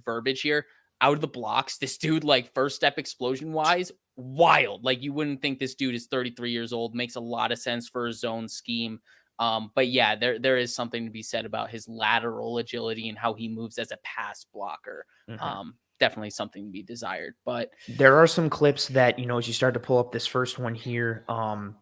verbiage here. Out of the blocks, this dude, like, first step explosion wise, wild. Like, you wouldn't think this dude is 33 years old. Makes a lot of sense for a zone scheme. But yeah, there is something to be said about his lateral agility and how he moves as a pass blocker. Definitely something to be desired. But there are some clips that, as you start to pull up this first one here,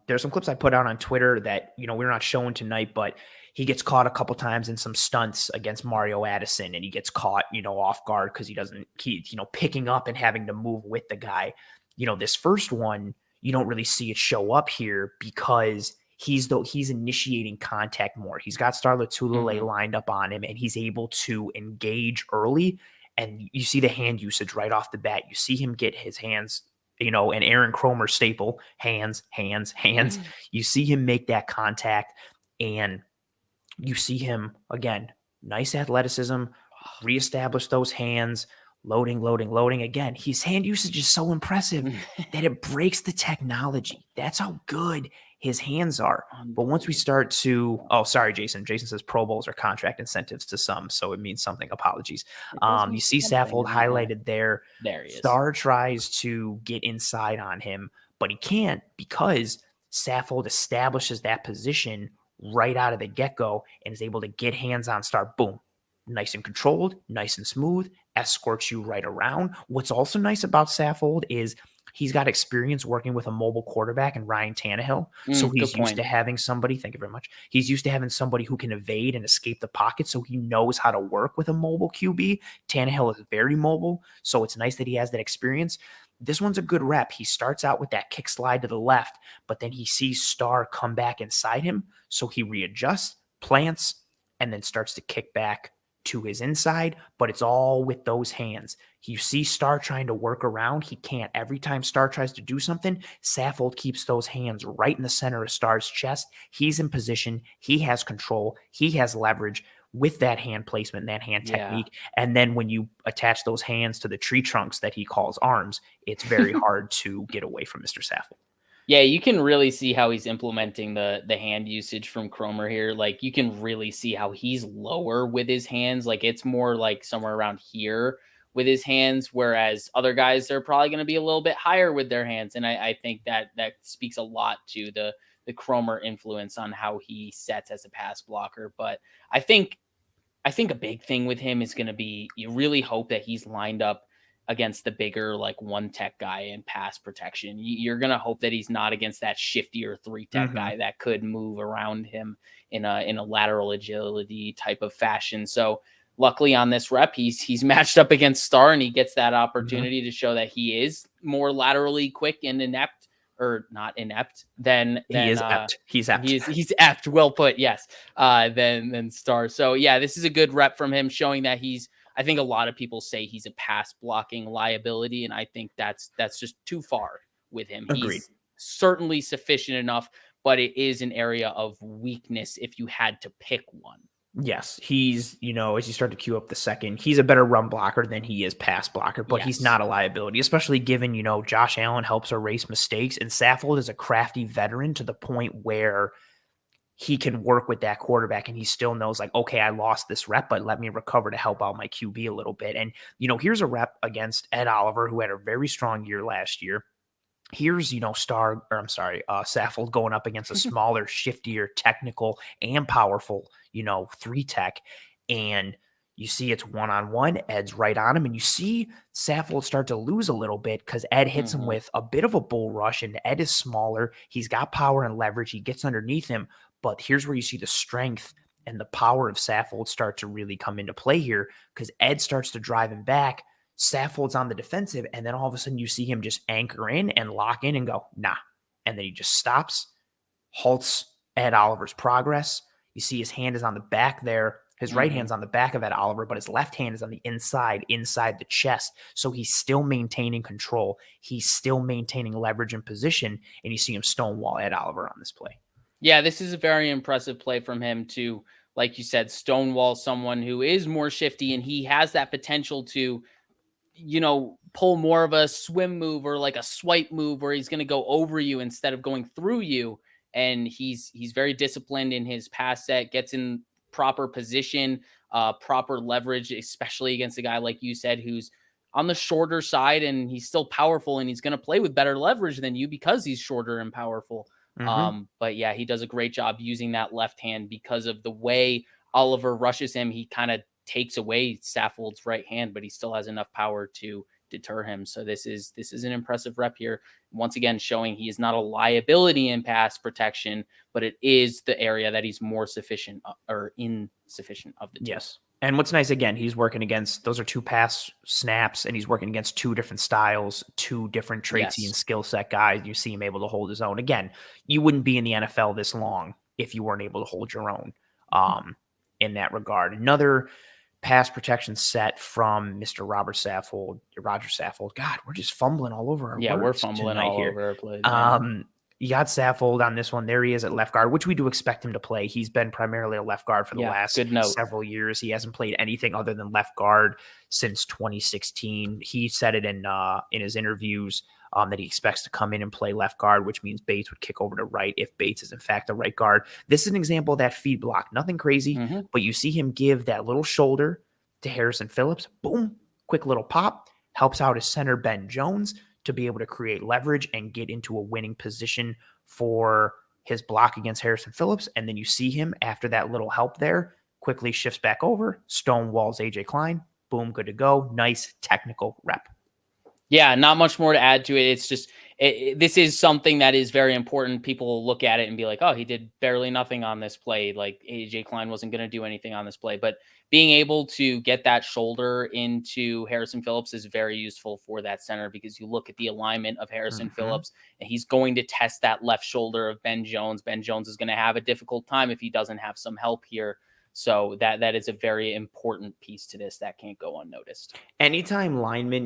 there's some clips I put out on Twitter that, we're not showing tonight, but he gets caught a couple times in some stunts against Mario Addison, and he gets caught, off guard because he doesn't keep, picking up and having to move with the guy. This first one, you don't really see it show up here because he's initiating contact more. He's got Star Lotulelei lined up on him, and he's able to engage early. And you see the hand usage right off the bat. You see him get his hands, an Aaron Cromer staple, hands. You see him make that contact, and you see him, again, nice athleticism, reestablish those hands, loading. Again, his hand usage is so impressive that it breaks the technology. That's how good his hands are. But once we start to, sorry, Jason says Pro Bowls are contract incentives to some, so it means something. Apologies. You see Saffold highlighted there. There he is. Star tries to get inside on him, but he can't because Saffold establishes that position right out of the get-go and is able to get hands on Star. Boom. Nice and controlled, nice and smooth, escorts you right around. What's also nice about Saffold is he's got experience working with a mobile quarterback and Ryan Tannehill. So he's used to having somebody, thank you very much. He's used to having somebody who can evade and escape the pocket. So he knows how to work with a mobile QB. Tannehill is very mobile. So it's nice that he has that experience. This one's a good rep. He starts out with that kick slide to the left, but then he sees Star come back inside him. So he readjusts, plants, and then starts to kick back to his inside, but it's all with those hands. You see Star trying to work around. He can't. Every time Star tries to do something, Saffold keeps those hands right in the center of Star's chest. He's in position. He has control. He has leverage with that hand placement, that hand technique. And then when you attach those hands to the tree trunks that he calls arms, it's very hard to get away from Mr. Saffold. Yeah, you can really see how he's implementing the hand usage from Cromer here. Like you can really see how he's lower with his hands. Like it's more like somewhere around here with his hands, whereas other guys they're probably going to be a little bit higher with their hands. And I think that speaks a lot to the Cromer influence on how he sets as a pass blocker. But I think I think a big thing with him is going to be you really hope that he's lined up against the bigger like one tech guy in pass protection. You're going to hope that he's not against that shiftier three tech Hmm. guy that could move around him in a lateral agility type of fashion. So luckily on this rep he's matched up against Star and he gets that Hmm. opportunity to show that he is more laterally quick and inept or not inept than He is apt. He's apt. he's apt, well put, yes, than Star. So yeah, this is a good rep from him, showing that he's. I think a lot of people say he's a pass blocking liability, and I think that's just too far with him. Agreed. He's certainly sufficient enough, but it is an area of weakness if you had to pick one. Yes, he's, as you start to queue up the second, he's a better run blocker than he is pass blocker, but he's Yes. not a liability, especially given, Josh Allen helps erase mistakes. And Saffold is a crafty veteran to the point where he can work with that quarterback and he still knows, like, okay, I lost this rep, but let me recover to help out my QB a little bit. And, here's a rep against Ed Oliver, who had a very strong year last year. Here's, Saffold going up against a smaller, shiftier, technical, and powerful, three tech. And you see it's one-on-one. Ed's right on him. And you see Saffold start to lose a little bit because Ed hits him with a bit of a bull rush. And Ed is smaller. He's got power and leverage. He gets underneath him. But here's where you see the strength and the power of Saffold start to really come into play here because Ed starts to drive him back. Saffold's on the defensive, and then all of a sudden you see him just anchor in and lock in and go, nah. And then he just stops, halts Ed Oliver's progress. You see his hand is on the back there. His right hand's on the back of Ed Oliver, but his left hand is on the inside the chest. So he's still maintaining control. He's still maintaining leverage and position, and you see him stonewall Ed Oliver on this play. Yeah, this is a very impressive play from him to, like you said, stonewall someone who is more shifty and he has that potential to pull more of a swim move or like a swipe move where he's going to go over you instead of going through you. And he's very disciplined in his pass set, gets in proper position, proper leverage, especially against a guy like you said who's on the shorter side and he's still powerful and he's going to play with better leverage than you because he's shorter and powerful. Mm-hmm. But yeah, he does a great job using that left hand because of the way Oliver rushes him. He kind of takes away Saffold's right hand, but he still has enough power to deter him. So this is an impressive rep here. Once again, showing he is not a liability in pass protection, but it is the area that he's more sufficient or insufficient of the two. Yes. And what's nice, again, he's working against, those are two pass snaps, and he's working against two different styles, two different traitsy and Yes. skill set guys. You see him able to hold his own. Again, you wouldn't be in the NFL this long if you weren't able to hold your own in that regard. Another pass protection set from Mr. Rodger Saffold. God, we're just fumbling all over our words. We're fumbling tonight all here. over our plays. Yeah. You got Saffold on this one. There he is at left guard, which we do expect him to play. He's been primarily a left guard for the last several years. He hasn't played anything other than left guard since 2016. He said it in his interviews that he expects to come in and play left guard, which means Bates would kick over to right if Bates is in fact a right guard. This is an example of that feed block. Nothing crazy, but you see him give that little shoulder to Harrison Phillips. Boom, quick little pop. Helps out his center, Ben Jones, to be able to create leverage and get into a winning position for his block against Harrison Phillips. And then you see him after that little help there, quickly shifts back over, stonewalls AJ Klein. Boom, good to go. Nice technical rep. Yeah, not much more to add to it. It's just this is something that is very important. People look at it and be like, "Oh, he did barely nothing on this play. Like AJ Klein wasn't going to do anything on this play." But being able to get that shoulder into Harrison Phillips is very useful for that center because you look at the alignment of Harrison Phillips and he's going to test that left shoulder of Ben Jones. Ben Jones is going to have a difficult time if he doesn't have some help here. So that is a very important piece to this that can't go unnoticed. Anytime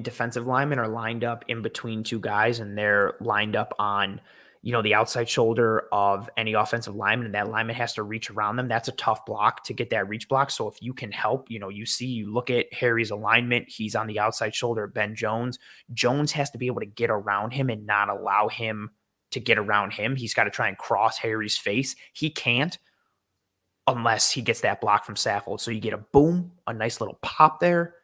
defensive linemen are lined up in between two guys and they're lined up on, the outside shoulder of any offensive lineman and that lineman has to reach around them, that's a tough block to get that reach block. So if you can help, you look at Harry's alignment, he's on the outside shoulder of Ben Jones. Jones has to be able to get around him and not allow him to get around him. He's got to try and cross Harry's face. He can't unless he gets that block from Saffold. So you get a boom, a nice little pop there,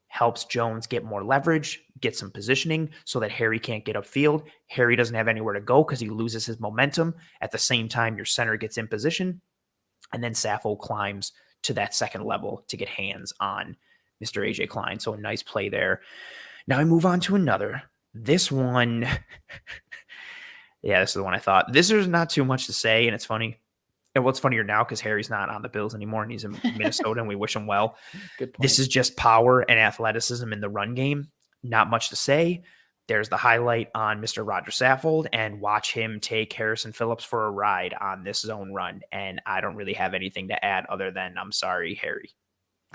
helps Jones get more leverage, get some positioning so that Harry can't get upfield. Harry doesn't have anywhere to go because he loses his momentum. At the same time, your center gets in position, and then Saffold climbs to that second level to get hands on Mr. AJ Klein. So a nice play there. Now I move on to another. This one, yeah, this is the one I thought. This is not too much to say, and it's funny. And what's funnier now, because Harry's not on the Bills anymore and he's in Minnesota and we wish him well. Good point. This is just power and athleticism in the run game. Not much to say. There's the highlight on Mr. Rodger Saffold, and watch him take Harrison Phillips for a ride on this zone run. And I don't really have anything to add other than I'm sorry, Harry.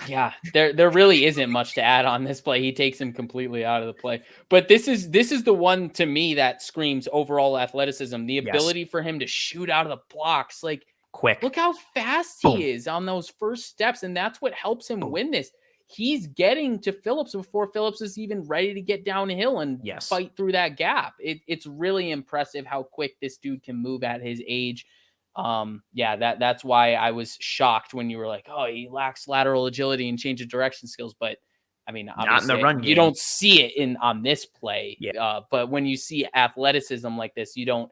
Yeah, there really isn't much to add on this play. He takes him completely out of the play. But this is the one to me that screams overall athleticism, the ability for him to shoot out of the blocks. Like, quick. Look how fast Boom. he is on those first steps, and that's what helps him win this. He's getting to Phillips before Phillips is even ready to get downhill and fight through that gap. It's really impressive how quick this dude can move at his age. That's why I was shocked when you were like, oh, he lacks lateral agility and change of direction skills. But I mean, not in the run game. You don't see it on this play. Yeah. But when you see athleticism like this, you don't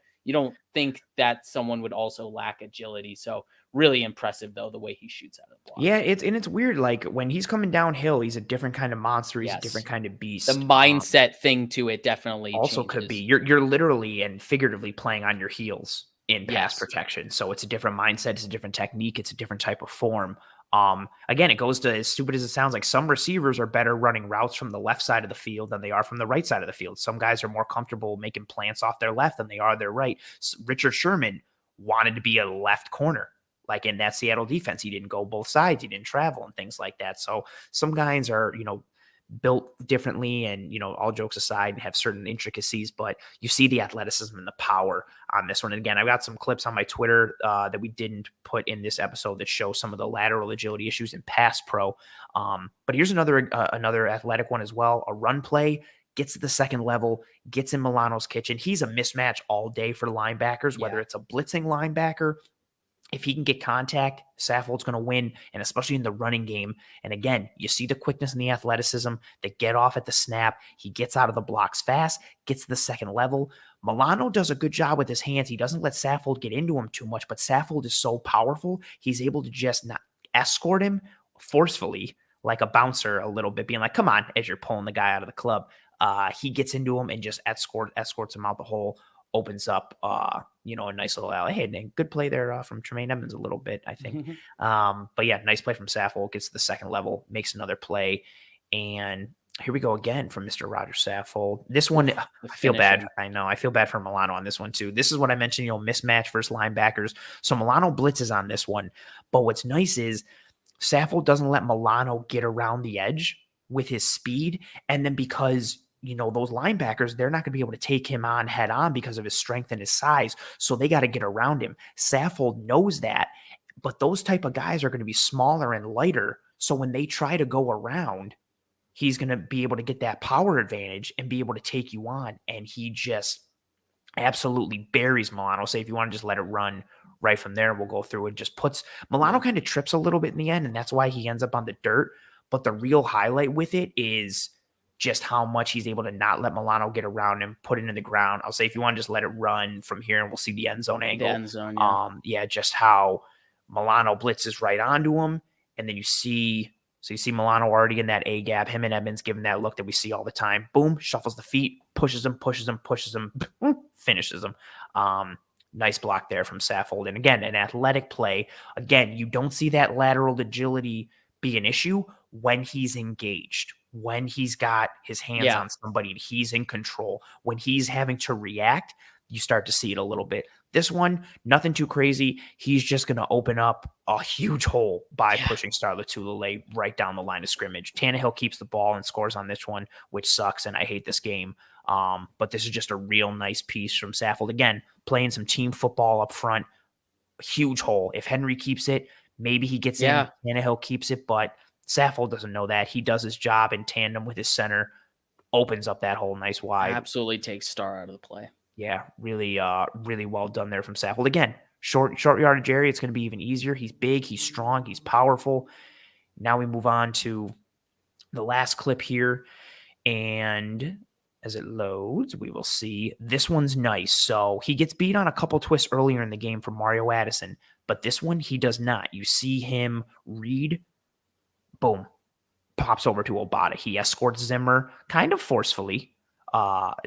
think that someone would also lack agility. So really impressive though, the way he shoots out of the block. Yeah, it's weird. Like when he's coming downhill, he's a different kind of monster. He's a different kind of beast. The mindset thing to it definitely also changes. Could be. You're literally and figuratively playing on your heels in pass protection. So it's a different mindset, it's a different technique, it's a different type of form. Again, it goes to, as stupid as it sounds, like some receivers are better running routes from the left side of the field than they are from the right side of the field. Some guys are more comfortable making plants off their left than they are their right. Richard Sherman wanted to be a left corner, like in that Seattle defense. He didn't go both sides. He didn't travel and things like that. So some guys are, built differently and, all jokes aside, have certain intricacies, but you see the athleticism and the power on this one. And again, I've got some clips on my Twitter that we didn't put in this episode that show some of the lateral agility issues in pass pro. But here's another athletic one as well. A run play, gets to the second level, gets in Milano's kitchen. He's a mismatch all day for linebackers, whether it's a blitzing linebacker. If he can get contact, Saffold's going to win, and especially in the running game. And again, you see the quickness and the athleticism that get off at the snap. He gets out of the blocks fast, gets to the second level. Milano does a good job with his hands. He doesn't let Saffold get into him too much, but Saffold is so powerful, he's able to just not escort him forcefully, like a bouncer a little bit, being like, come on, as you're pulling the guy out of the club. He gets into him and just escorts him out the hole. Opens up, a nice little alley. Hey, and good play there from Tremaine Edmonds a little bit, I think. But yeah, nice play from Saffold. Gets to the second level, makes another play. And here we go again from Mr. Rodger Saffold. This one, I feel bad. I know. I feel bad for Milano on this one too. This is what I mentioned, mismatch versus linebackers. So Milano blitzes on this one. But what's nice is Saffold doesn't let Milano get around the edge with his speed. And then because those linebackers, they're not going to be able to take him on head on because of his strength and his size. So they got to get around him. Saffold knows that, but those type of guys are going to be smaller and lighter. So when they try to go around, he's going to be able to get that power advantage and be able to take you on. And he just absolutely buries Milano. Say, if you want to just let it run right from there, we'll go through it. Just puts Milano kind of trips a little bit in the end. And that's why he ends up on the dirt. But the real highlight with it is just how much he's able to not let Milano get around him, put it in the ground. I'll say, if you want to just let it run from here, and we'll see the end zone angle. The end zone, just how Milano blitzes right onto him. And then you see Milano already in that A gap, him and Edmonds giving that look that we see all the time. Boom, shuffles the feet, pushes him, finishes him. Nice block there from Saffold. And again, an athletic play. Again, you don't see that lateral agility be an issue when he's engaged, when he's got his hands on somebody, he's in control. When he's having to react, you start to see it a little bit. This one, nothing too crazy. He's just going to open up a huge hole by pushing Star Lotulelei right down the line of scrimmage. Tannehill keeps the ball and scores on this one, which sucks, and I hate this game. But this is just a real nice piece from Saffold. Again, playing some team football up front. Huge hole. If Henry keeps it, maybe he gets in. Tannehill keeps it, but Saffold doesn't know that. He does his job in tandem with his center, opens up that hole nice wide. Absolutely takes Star out of the play. Yeah, really well done there from Saffold. Again, short yardage area, it's going to be even easier. He's big, he's strong, he's powerful. Now we move on to the last clip here, and as it loads, we will see this one's nice. So he gets beat on a couple twists earlier in the game from Mario Addison, but this one he does not. You see him read, boom, pops over to Obata. He escorts Zimmer kind of forcefully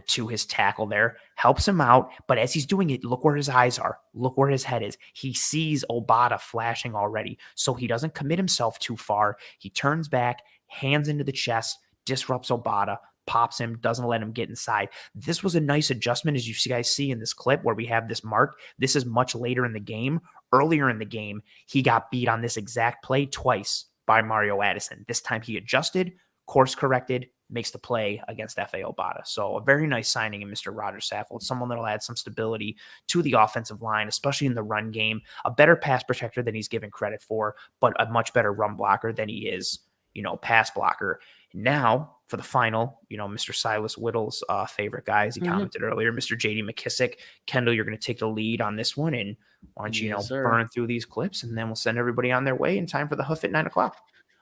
to his tackle there, helps him out. But as he's doing it, look where his eyes are. Look where his head is. He sees Obata flashing already. So he doesn't commit himself too far. He turns back, hands into the chest, disrupts Obata, pops him, doesn't let him get inside. This was a nice adjustment, as you guys see in this clip where we have this mark. This is much later in the game. Earlier in the game, he got beat on this exact play twice by Mario Addison. This time he adjusted, course corrected, makes the play against F.A. Obata. So a very nice signing in Mr. Rodger Saffold, someone that'll add some stability to the offensive line, especially in the run game, a better pass protector than he's given credit for, but a much better run blocker than he is, pass blocker. Now, for the final, Mr. Silas Whittle's favorite guy, as he commented earlier, Mr. J.D. McKissic. Kendall, you're going to take the lead on this one, and why don't you, burn through these clips, and then we'll send everybody on their way in time for the hoof at 9 o'clock.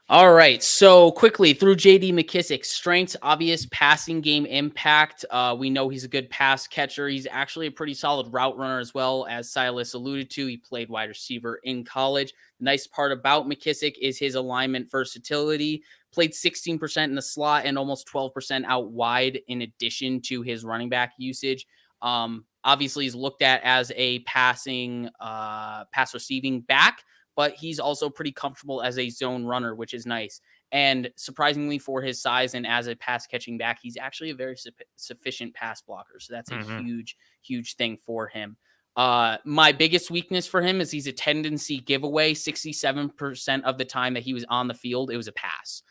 All right, so quickly through J.D. McKissic, strengths, obvious passing game impact. We know he's a good pass catcher. He's actually a pretty solid route runner as well, as Silas alluded to. He played wide receiver in college. The nice part about McKissic is his alignment versatility. Played 16% in the slot and almost 12% out wide in addition to his running back usage. Obviously, he's looked at as a pass receiving back, but he's also pretty comfortable as a zone runner, which is nice. And surprisingly for his size and as a pass catching back, he's actually a very sufficient pass blocker. So that's a huge thing for him. My biggest weakness for him is he's a tendency giveaway. 67% of the time that he was on the field, it was a pass.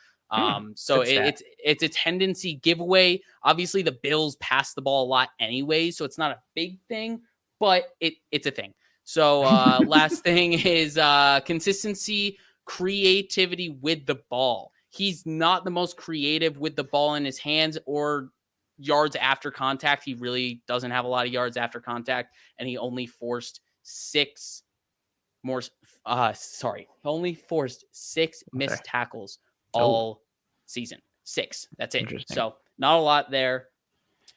So it's a tendency giveaway. Obviously, the Bills pass the ball a lot anyway, so it's not a big thing, but it's a thing. So last thing is consistency, creativity with the ball. He's not the most creative with the ball in his hands or yards after contact. He really doesn't have a lot of yards after contact, and he only forced six missed tackles all season. 6. That's it. So not a lot there,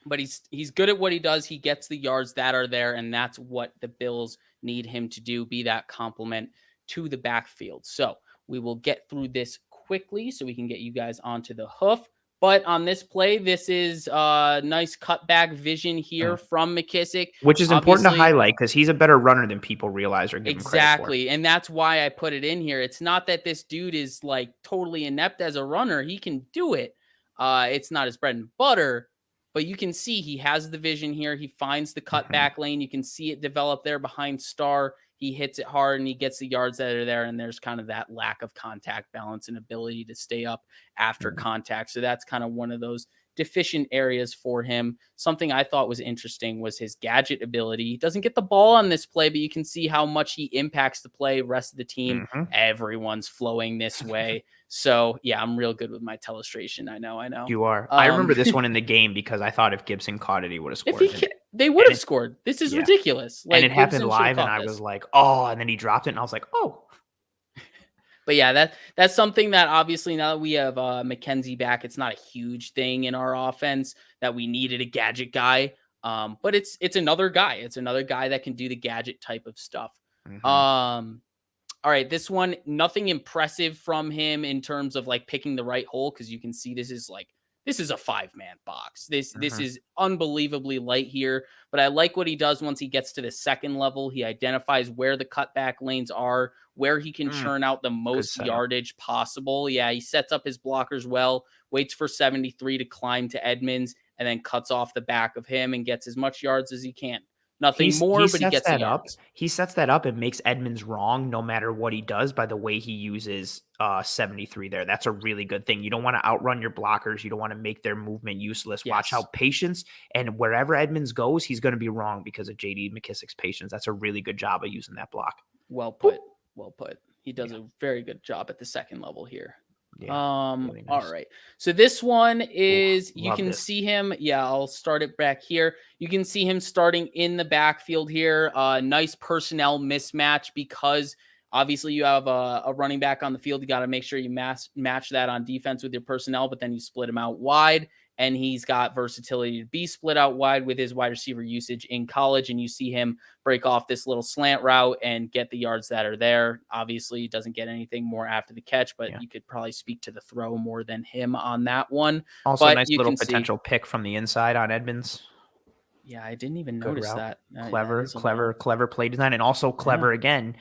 but he's good at what he does. He gets the yards that are there, and that's what the Bills need him to do, be that complement to the backfield. So we will get through this quickly so we can get you guys onto the hoof. But on this play, this is nice cutback vision here from McKissic. Which is important to highlight because he's a better runner than people realize or give him credit for. Exactly, and that's why I put it in here. It's not that this dude is like totally inept as a runner. He can do it. It's not his bread and butter, but you can see he has the vision here. He finds the cutback lane. You can see it develop there behind Starr. He hits it hard and he gets the yards that are there. And there's kind of that lack of contact balance and ability to stay up after contact. So that's kind of one of those deficient areas for him. Something I thought was interesting was his gadget ability. He doesn't get the ball on this play, but you can see how much he impacts the play. Rest of the team, everyone's flowing this way. So yeah, I'm real good with my telestration. I know. You are. I remember this one in the game because I thought if Gibson caught it, he would have scored. They would have scored. This is ridiculous. Like, and it happened live, and I was like, oh, and then he dropped it, and I was like, oh. But yeah, that's something that obviously now that we have McKenzie back, it's not a huge thing in our offense that we needed a gadget guy. But it's another guy. It's another guy that can do the gadget type of stuff. All right, this one, nothing impressive from him in terms of like picking the right hole, because you can see this is a 5-man box. This is unbelievably light here, but I like what he does once he gets to the second level. He identifies where the cutback lanes are, where he can churn out the most yardage possible. Yeah, he sets up his blockers well, waits for 73 to climb to Edmonds, and then cuts off the back of him and gets as much yards as he can. Nothing more, but he gets that up. He sets that up and makes Edmonds wrong no matter what he does by the way he uses 73 there. That's a really good thing. You don't want to outrun your blockers. You don't want to make their movement useless. Yes. Watch how patience, and wherever Edmonds goes, he's going to be wrong because of J.D. McKissic's patience. That's a really good job of using that block. Well put. Well put. He does a very good job at the second level here. Yeah, really All nice. right. So this one Ooh, is, you love can this. see him. Yeah, I'll start it back here. You can see him starting in the backfield here. Nice personnel mismatch, because obviously you have a running back on the field. You got to make sure you match that on defense with your personnel, but then you split him out wide. And he's got versatility to be split out wide with his wide receiver usage in college. And you see him break off this little slant route and get the yards that are there. Obviously, he doesn't get anything more after the catch, but Yeah. you could probably speak to the throw more than him on that one. Also, But nice you little can see, potential pick from the inside on Edmonds. yeah, I didn't even Good notice route. that. That Clever, is a little, clever play design. And also yeah. clever again.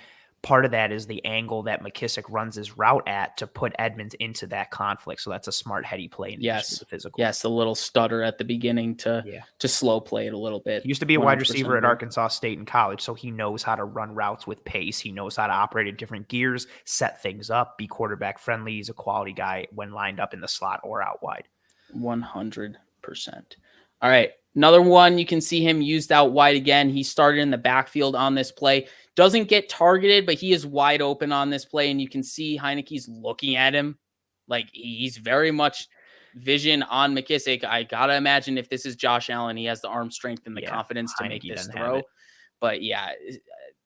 Part of that is the angle that McKissic runs his route at to put Edmonds into that conflict. So that's a smart, heady play in addition to Yes. the physical. Yes. The little stutter at the beginning Yeah. to slow play it a little bit. He used to be a wide 100% receiver at agree. Arkansas State in college, so he knows how to run routes with pace. He knows how to operate in different gears, set things up, be quarterback friendly. He's a quality guy when lined up in the slot or out wide. 100%. All right. Another one, you can see him used out wide again. He started in the backfield on this play. Doesn't get targeted, but he is wide open on this play. And you can see Heineke's looking at him. Like, he's very much vision on McKissic. I got to imagine if this is Josh Allen, he has the arm strength and the Yeah, confidence to make Heineke this doesn't have it. throw. But yeah,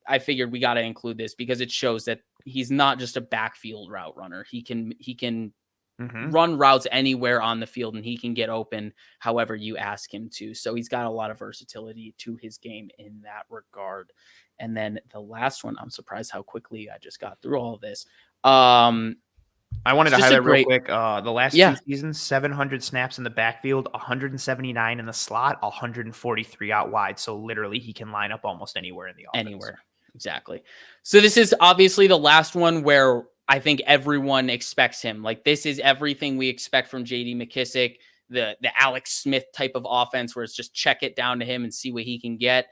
I figured we got to include this because it shows that he's not just a backfield route runner. He can run routes anywhere on the field, and he can get open however you ask him to. So he's got a lot of versatility to his game in that regard. And then the last one, I'm surprised how quickly I just got through all of this. I wanted It's to just a highlight real great, quick, the last 2 yeah, seasons, 700 snaps in the backfield, 179 in the slot, 143 out wide. So literally he can line up almost anywhere in the offense. anywhere. Exactly. So this is obviously the last one where I think everyone expects him. Like, this is everything we expect from JD McKissic, the Alex Smith type of offense where it's just check it down to him and see what he can get.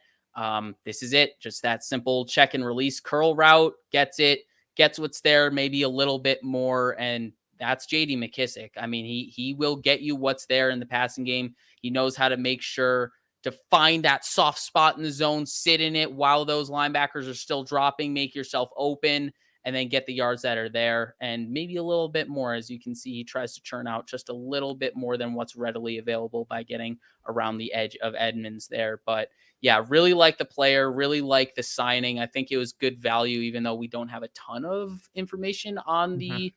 This is it. Just that simple check and release curl route, gets it, gets what's there, maybe a little bit more. And that's JD McKissic. I mean, he will get you what's there in the passing game. He knows how to make sure to find that soft spot in the zone, sit in it while those linebackers are still dropping, make yourself open, and then get the yards that are there, and maybe a little bit more. As you can see, he tries to churn out just a little bit more than what's readily available by getting around the edge of Edmonds there. But yeah, really like the player, really like the signing. I think it was good value, even though we don't have a ton of information on the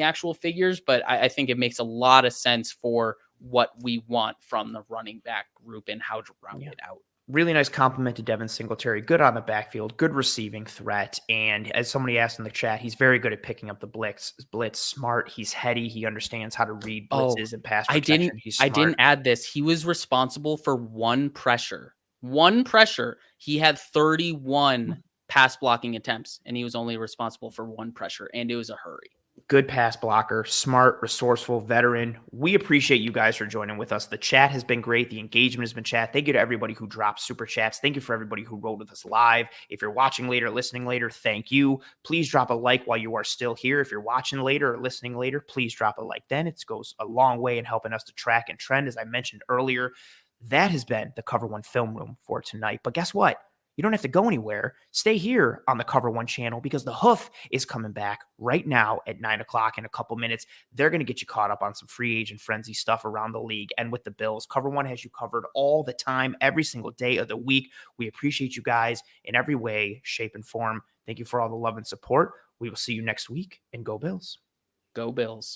actual figures, but I think it makes a lot of sense for what we want from the running back group and how to route it out. Really nice compliment to Devin Singletary. Good on the backfield, good receiving threat. And as somebody asked in the chat, he's very good at picking up the blitz. Smart. He's heady. He understands how to read blitzes and pass protection. He's I smart. didn't add this. He was responsible for one pressure. One pressure. He had 31 pass blocking attempts, and he was only responsible for one pressure, and it was a hurry. Good pass blocker, smart, resourceful, veteran. We appreciate you guys for joining with us. The chat has been great. The engagement has been chat. Thank you to everybody who dropped super chats. Thank you for everybody who rode with us live. If you're watching later, listening later, thank you. Please drop a like while you are still here. If you're watching later or listening later, please drop a like then. It goes a long way in helping us to track and trend. As I mentioned earlier, that has been the Cover One Film Room for tonight. But guess what? You don't have to go anywhere. Stay here on the Cover One channel because the Hoof is coming back right now at 9 o'clock in a couple minutes. They're going to get you caught up on some free agent frenzy stuff around the league and with the Bills. Cover One has you covered all the time, every single day of the week. We appreciate you guys in every way, shape, and form. Thank you for all the love and support. We will see you next week, and go Bills. Go Bills.